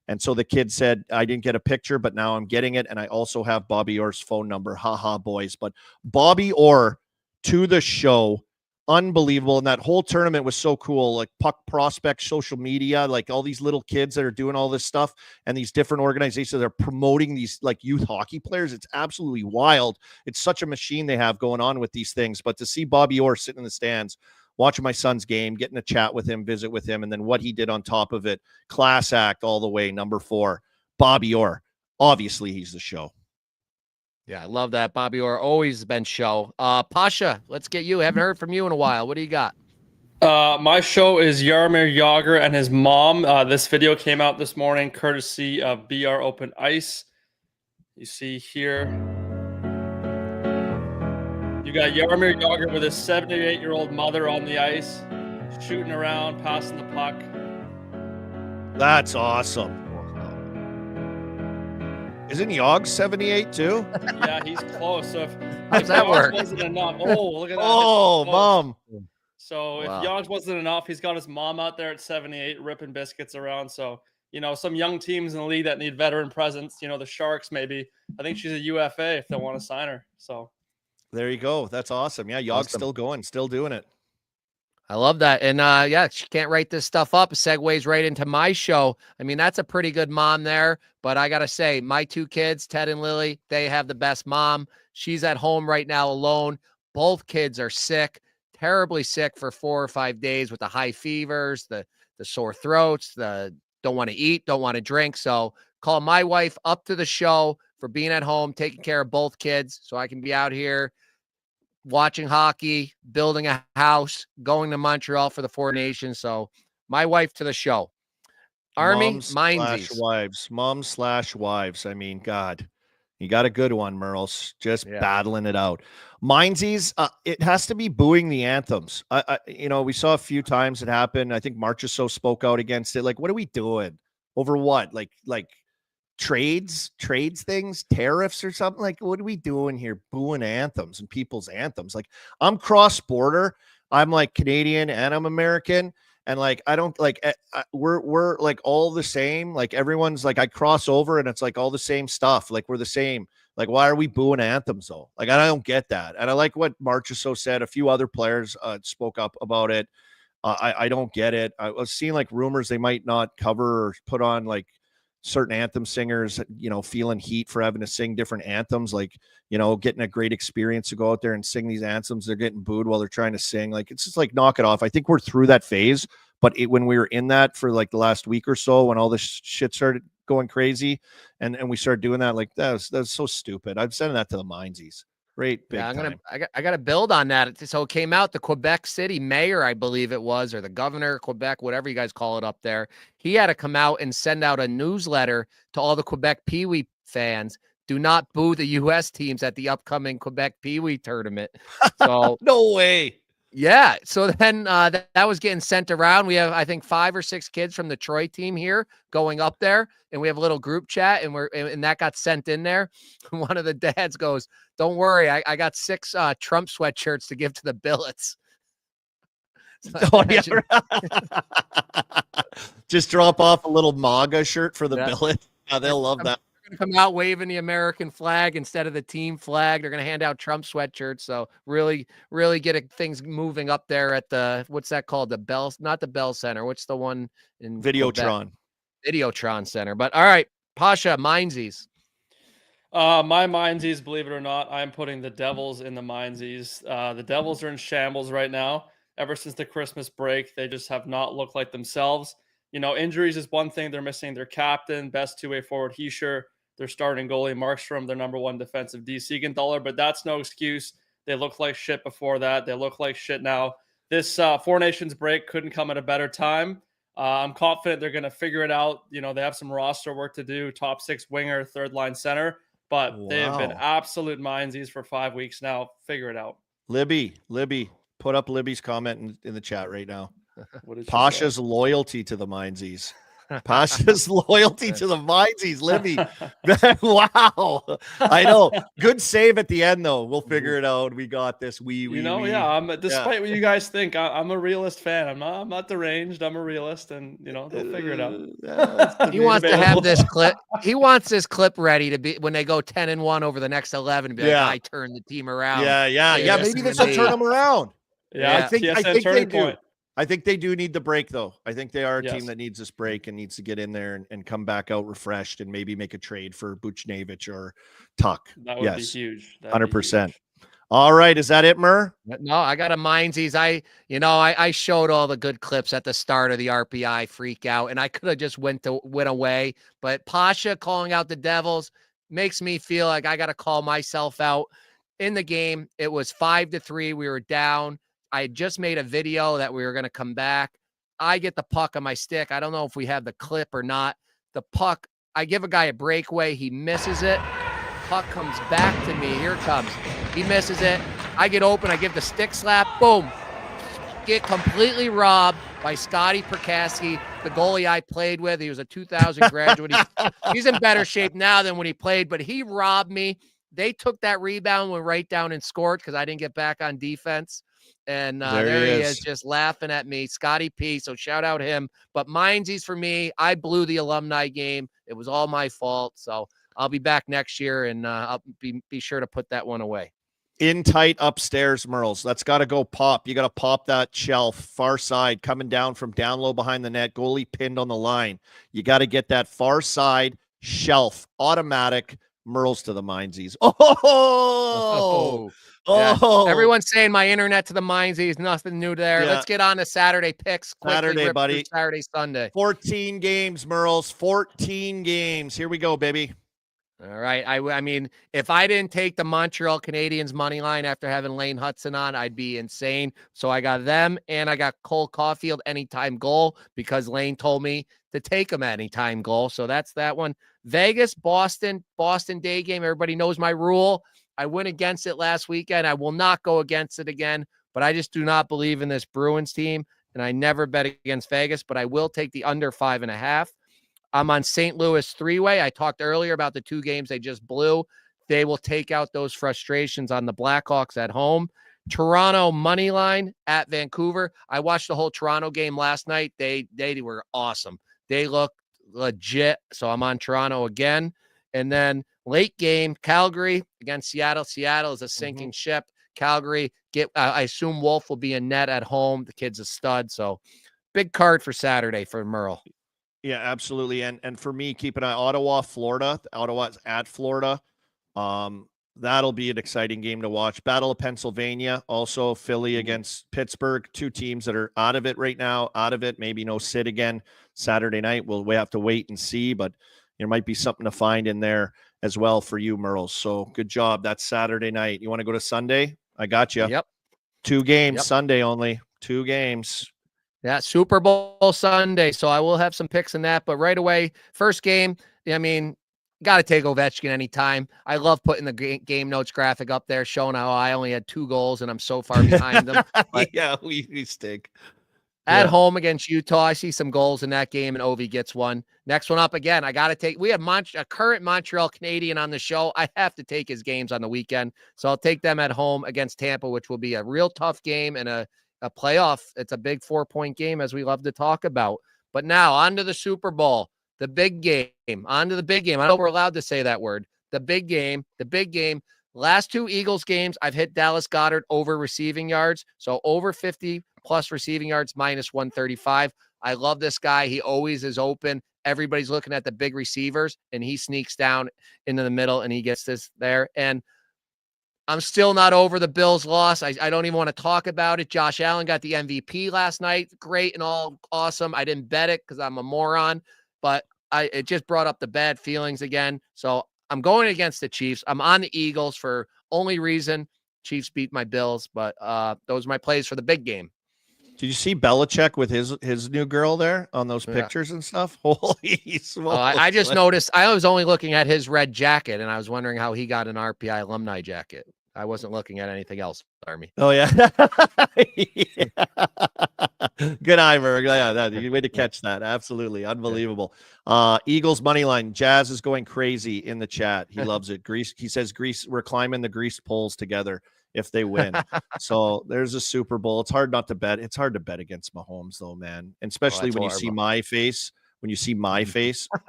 And so the kid said, I didn't get a picture, but now I'm getting it. And I also have Bobby Orr's phone number. Ha, boys. But Bobby Orr to the show. Unbelievable. And that whole tournament was so cool. Like Puck Prospect, social media, like all these little kids that are doing all this stuff and these different organizations that are promoting these like youth hockey players. It's absolutely wild. It's such a machine they have going on with these things. But to see Bobby Orr sitting in the stands, watching my son's game, getting a chat with him, visit with him, and then what he did on top of it, class act all the way. Number 4, Bobby Orr. Obviously, he's the show. Yeah, I love that. Bobby Orr always been show. Pasha, let's get you. Haven't heard from you in a while. What do you got? My show is Jaromir Jagr and his mom. This video came out this morning, courtesy of BR Open Ice. You see here. You got Jaromir Jagr with his 78-year-old mother on the ice, shooting around, passing the puck. That's awesome. Isn't Yogg 78 too? Yeah, he's close. So if How's that Yogg's work? wasn't enough, look at that. Oh, Close. mom. So if Wow. Yogg's wasn't enough, he's got his mom out there at 78 ripping biscuits around. So, some young teams in the league that need veteran presence, the Sharks maybe. I think she's a UFA if they want to sign her. So There you go. That's awesome. Yeah, Yogg's still going, still doing it. I love that. And she can't write this stuff up. It segues right into my show. I mean, that's a pretty good mom there. But I got to say, my two kids, Ted and Lily, they have the best mom. She's at home right now alone. Both kids are sick, terribly sick for 4 or 5 days with the high fevers, the sore throats, the don't want to eat, don't want to drink. So call my wife up to the show for being at home, taking care of both kids so I can be out here watching hockey, building a house, going to Montreal for the Four Nations. So my wife to the show. Army, Minzees. Moms/wives. I mean, God, you got a good one, Merles. Just battling it out. Minzees, it has to be booing the anthems. We saw a few times it happened. I think Marchessault spoke out against it. Like, what are we doing? Over what? Like trades things, tariffs or something? Like, what are we doing here? Booing anthems and people's anthems. Like, I'm cross-border. I'm like Canadian and I'm American. And like, I don't like, we're like all the same. Like everyone's like, I cross over and it's like all the same stuff. Like we're the same. Like, why are we booing anthems though? Like, I don't get that. And I like what Marchessault said. A few other players spoke up about it. I don't get it. I was seeing like rumors they might not cover or put on like certain anthem singers, feeling heat for having to sing different anthems, like, getting a great experience to go out there and sing these anthems. They're getting booed while they're trying to sing. Like, it's just like, knock it off. I think we're through that phase, but when we were in that for like the last week or so, when all this shit started going crazy and we started doing that, like that was so stupid. I'm sending that to the Minzees. Great. Big time. I got to build on that. So it came out, the Quebec City mayor, I believe it was, or the governor of Quebec, whatever you guys call it up there. He had to come out and send out a newsletter to all the Quebec Pee Wee fans. Do not boo the U.S. teams at the upcoming Quebec Pee Wee tournament. So no way. Yeah. So then that was getting sent around. We have, I think, 5 or 6 kids from the Troy team here going up there, and we have a little group chat, and that got sent in there. One of the dads goes, "Don't worry, I got 6 Trump sweatshirts to give to the Billets." So just drop off a little MAGA shirt for the Billets. They'll love that. Come out waving the American flag instead of the team flag. They're going to hand out Trump sweatshirts. So really, really get things moving up there at the, what's that called? The Bell, not the Bell Center. What's the one in Videotron? Videotron Center. But all right, Pasha, Minzees. My Minzees, believe it or not, I'm putting the Devils in the Minzees. The Devils are in shambles right now. Ever since the Christmas break, they just have not looked like themselves. Injuries is one thing. They're missing their captain, best two-way forward, Heischer. Their starting goalie, Markstrom, their number 1 defensive D, Siegenthaler, but that's no excuse. They looked like shit before that. They look like shit now. This Four Nations break couldn't come at a better time. I'm confident they're going to figure it out. They have some roster work to do, top 6 winger, third line center, but they have been absolute Minzees for 5 weeks now. Figure it out. Libby, put up Libby's comment in the chat right now. Pasha's loyalty to the Minzees. Pasha's loyalty to the Minzees, Libby. Wow. I know. Good save at the end, though. We'll figure it out. We got this. Despite what you guys think, I'm a realist fan. I'm not deranged. I'm a realist, and they'll figure it out. He wants to have this clip. He wants this clip ready to be when they go 10-1 over the next 11. Be like, I turned the team around. Yeah. Maybe this will turn them around. Yeah, I think they do. I think they do need the break, though. I think they are a team that needs this break and needs to get in there and come back out refreshed and maybe make a trade for Buchnevich or Tuck. That would be huge. 100%. All right. Is that it, Mur? No, I got a Minzees. I showed all the good clips at the start of the RPI freak out, and I could have just went away. But Pasha calling out the Devils makes me feel like I got to call myself out. In the game, it was 5-3. We were down. I just made a video that we were going to come back. I get the puck on my stick. I don't know if we have the clip or not. The puck, I give a guy a breakaway. He misses it. Puck comes back to me. Here it comes. He misses it. I get open, I give the stick slap, boom. Get completely robbed by Scotty Perkowski, the goalie I played with. He was a 2000 graduate. He's in better shape now than when he played, but he robbed me. They took that rebound, went right down and scored because I didn't get back on defense. And there he is just laughing at me, Scotty P. So shout out him. But Minzees for me, I blew the alumni game. It was all my fault. So I'll be back next year, and I'll be sure to put that one away. In tight upstairs, Merles. That's got to go pop. You got to pop that shelf. Far side coming down from down low behind the net. Goalie pinned on the line. You got to get that far side shelf. Automatic. Merles to the Minzees. Oh. Yeah. Everyone's saying my internet to the Minzees. Nothing new there. Yeah. Let's get on to Saturday picks. Saturday, buddy. Saturday, Sunday. 14 games, Merles. 14 games. Here we go, baby. All right. I mean, if I didn't take the Montreal Canadiens money line after having Lane Hutson on, I'd be insane. So I got them, and I got Cole Caulfield anytime goal because Lane told me to take him anytime goal. So that's that one. Vegas, Boston day game. Everybody knows my rule. I went against it last weekend. I will not go against it again, but I just do not believe in this Bruins team, and I never bet against Vegas, but I will take the under 5.5. I'm on St. Louis three-way. I talked earlier about the 2 games they just blew. They will take out those frustrations on the Blackhawks at home. Toronto money line at Vancouver. I watched the whole Toronto game last night. They were awesome. They looked legit. So I'm on Toronto again. And then late game, Calgary against Seattle. Seattle is a sinking ship. Calgary, I assume Wolf will be in net at home. The kid's a stud. So big card for Saturday for Merle. Yeah, absolutely. And for me, keep an eye Ottawa, Florida. Ottawa's at Florida. That'll be an exciting game to watch. Battle of Pennsylvania, also Philly against Pittsburgh. 2 teams that are out of it right now. Out of it, maybe no Sid again Saturday night. We have to wait and see, but there might be something to find in there as well for you, Merles. So good job. That's Saturday night. You want to go to Sunday? I got you. Yep. 2 games, Sunday only. 2 games. Yeah, Super Bowl Sunday. So I will have some picks in that. But right away, first game, I mean, got to take Ovechkin anytime. I love putting the game notes graphic up there showing how I only had 2 goals and I'm so far behind them. But yeah, we stink. At home against Utah, I see some goals in that game, and Ovi gets one. Next one up again. I got to take. We have a current Montreal Canadian on the show. I have to take his games on the weekend. So I'll take them at home against Tampa, which will be a real tough game and a playoff. It's a big 4-point game, as we love to talk about. But now on to the Super Bowl, the big game. On to the big game. I know we're allowed to say that word. The big game. The big game. Last 2 Eagles games, I've hit Dallas Goedert over receiving yards. So over 50 plus receiving yards, minus 135. I love this guy. He always is open. Everybody's looking at the big receivers, and he sneaks down into the middle, and he gets this there. And I'm still not over the Bills' loss. I don't even want to talk about it. Josh Allen got the MVP last night. Great and all awesome. I didn't bet it because I'm a moron, but it just brought up the bad feelings again. So I'm going against the Chiefs. I'm on the Eagles for only reason Chiefs beat my Bills, but those are my plays for the big game. Did you see Belichick with his new girl there on those pictures and stuff? Holy smokes. I just noticed. I was only looking at his red jacket, and I was wondering how he got an RPI alumni jacket. I wasn't looking at anything else, Army. Oh, yeah. Good eye, Berg. Yeah, good way to catch that. Absolutely. Unbelievable. Eagles money line. Jazz is going crazy in the chat. He loves it. Greece. He says, we're climbing the grease poles together if they win. So there's a Super Bowl. It's hard not to bet. It's hard to bet against Mahomes, though, man. And especially when you see my face,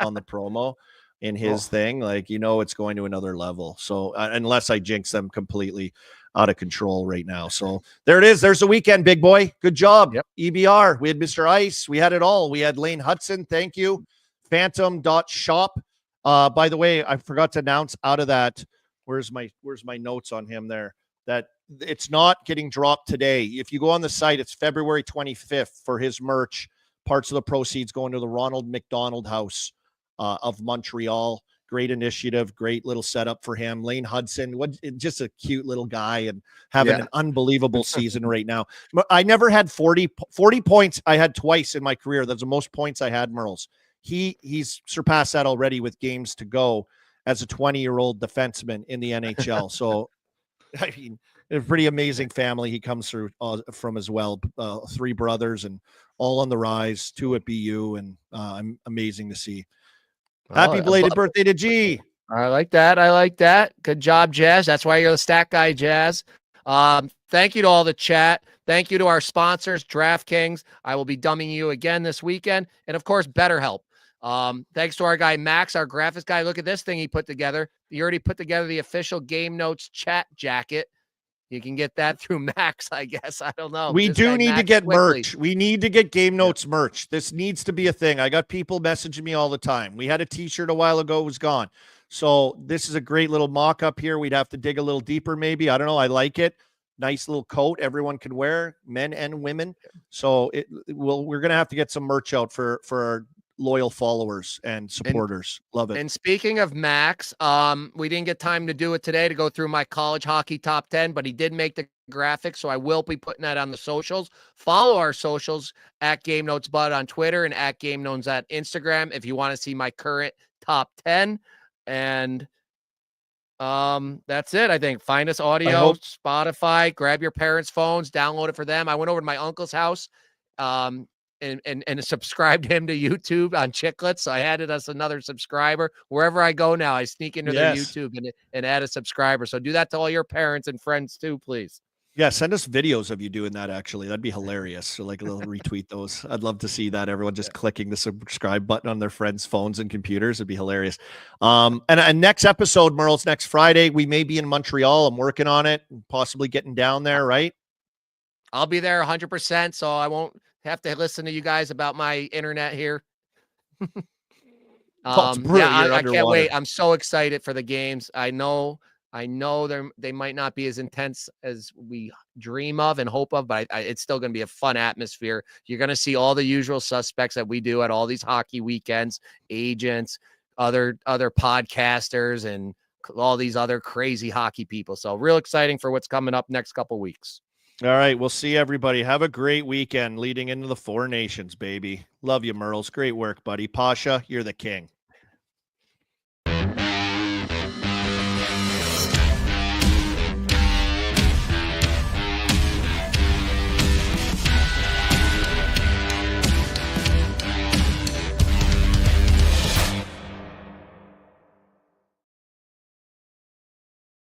on the promo in his thing, like, it's going to another level. So unless I jinx them completely out of control right now. So there it is. There's the weekend, big boy. Good job. Yep. EBR. We had Mr. Ice. We had it all. We had Lane Hutson. Thank you. Phantom.shop. By the way, I forgot to announce out of that. Where's my notes on him there? That it's not getting dropped today. If you go on the site, it's February 25th for his merch. Parts of the proceeds going to the Ronald McDonald House of Montreal. Great initiative, great little setup for him. Lane Hutson, just a cute little guy and having an unbelievable season right now. I never had 40 points. I had twice in my career. That's the most points I had, Merles. He's surpassed that already with games to go as a 20-year-old defenseman in the NHL. So, I mean, a pretty amazing family he comes through from as well. 3 brothers and all on the rise, 2 at BU, and amazing to see. Happy belated birthday to G. I like that. I like that. Good job, Jazz. That's why you're the stat guy, Jazz. Thank you to all the chat. Thank you to our sponsors, DraftKings. I will be dumbing you again this weekend. And, of course, BetterHelp. Thanks to our guy, Max, our graphics guy. Look at this thing he put together. He already put together the official Game Notes chat jacket. You can get that through Max, I guess. I don't know. We do need to get quickly. merch. We need to get Game Notes merch. This needs to be a thing. I got people messaging me all the time. We had a t-shirt a while ago. It was gone. So this is a great little mock-up here. We'd have to dig a little deeper maybe. I don't know. I like it. Nice little coat everyone can wear, men and women. So we're going to have to get some merch out for our loyal followers and supporters. Love it. And speaking of Max, we didn't get time to do it today to go through my college hockey top 10, but he did make the graphic, so I will be putting that on the socials. Follow our socials at Game Notes Bud on Twitter and at Game Notes at Instagram if you want to see my current top 10. And that's it. I think find us audio, Spotify, grab your parents' phones, download it for them. I went over to my uncle's house, and subscribed him to YouTube on Chicklets. So I added us another subscriber. Wherever I go now, I sneak into their YouTube and add a subscriber. So do that to all your parents and friends too, please. Yeah, send us videos of you doing that, actually. That'd be hilarious. So like a little retweet those. I'd love to see that. Everyone just clicking the subscribe button on their friends' phones and computers. It'd be hilarious. And next episode, Merle's next Friday. We may be in Montreal. I'm working on it, possibly getting down there, right? I'll be there 100%, so I won't have to listen to you guys about my internet here. I can't wait. I'm so excited for the games. I know they might not be as intense as we dream of and hope of, but it's still going to be a fun atmosphere. You're going to see all the usual suspects that we do at all these hockey weekends, agents, other podcasters, and all these other crazy hockey people. So real exciting for what's coming up next couple weeks. All right. We'll see everybody. Have a great weekend leading into the 4 Nations, baby. Love you, Merles. Great work, buddy. Pasha, you're the king.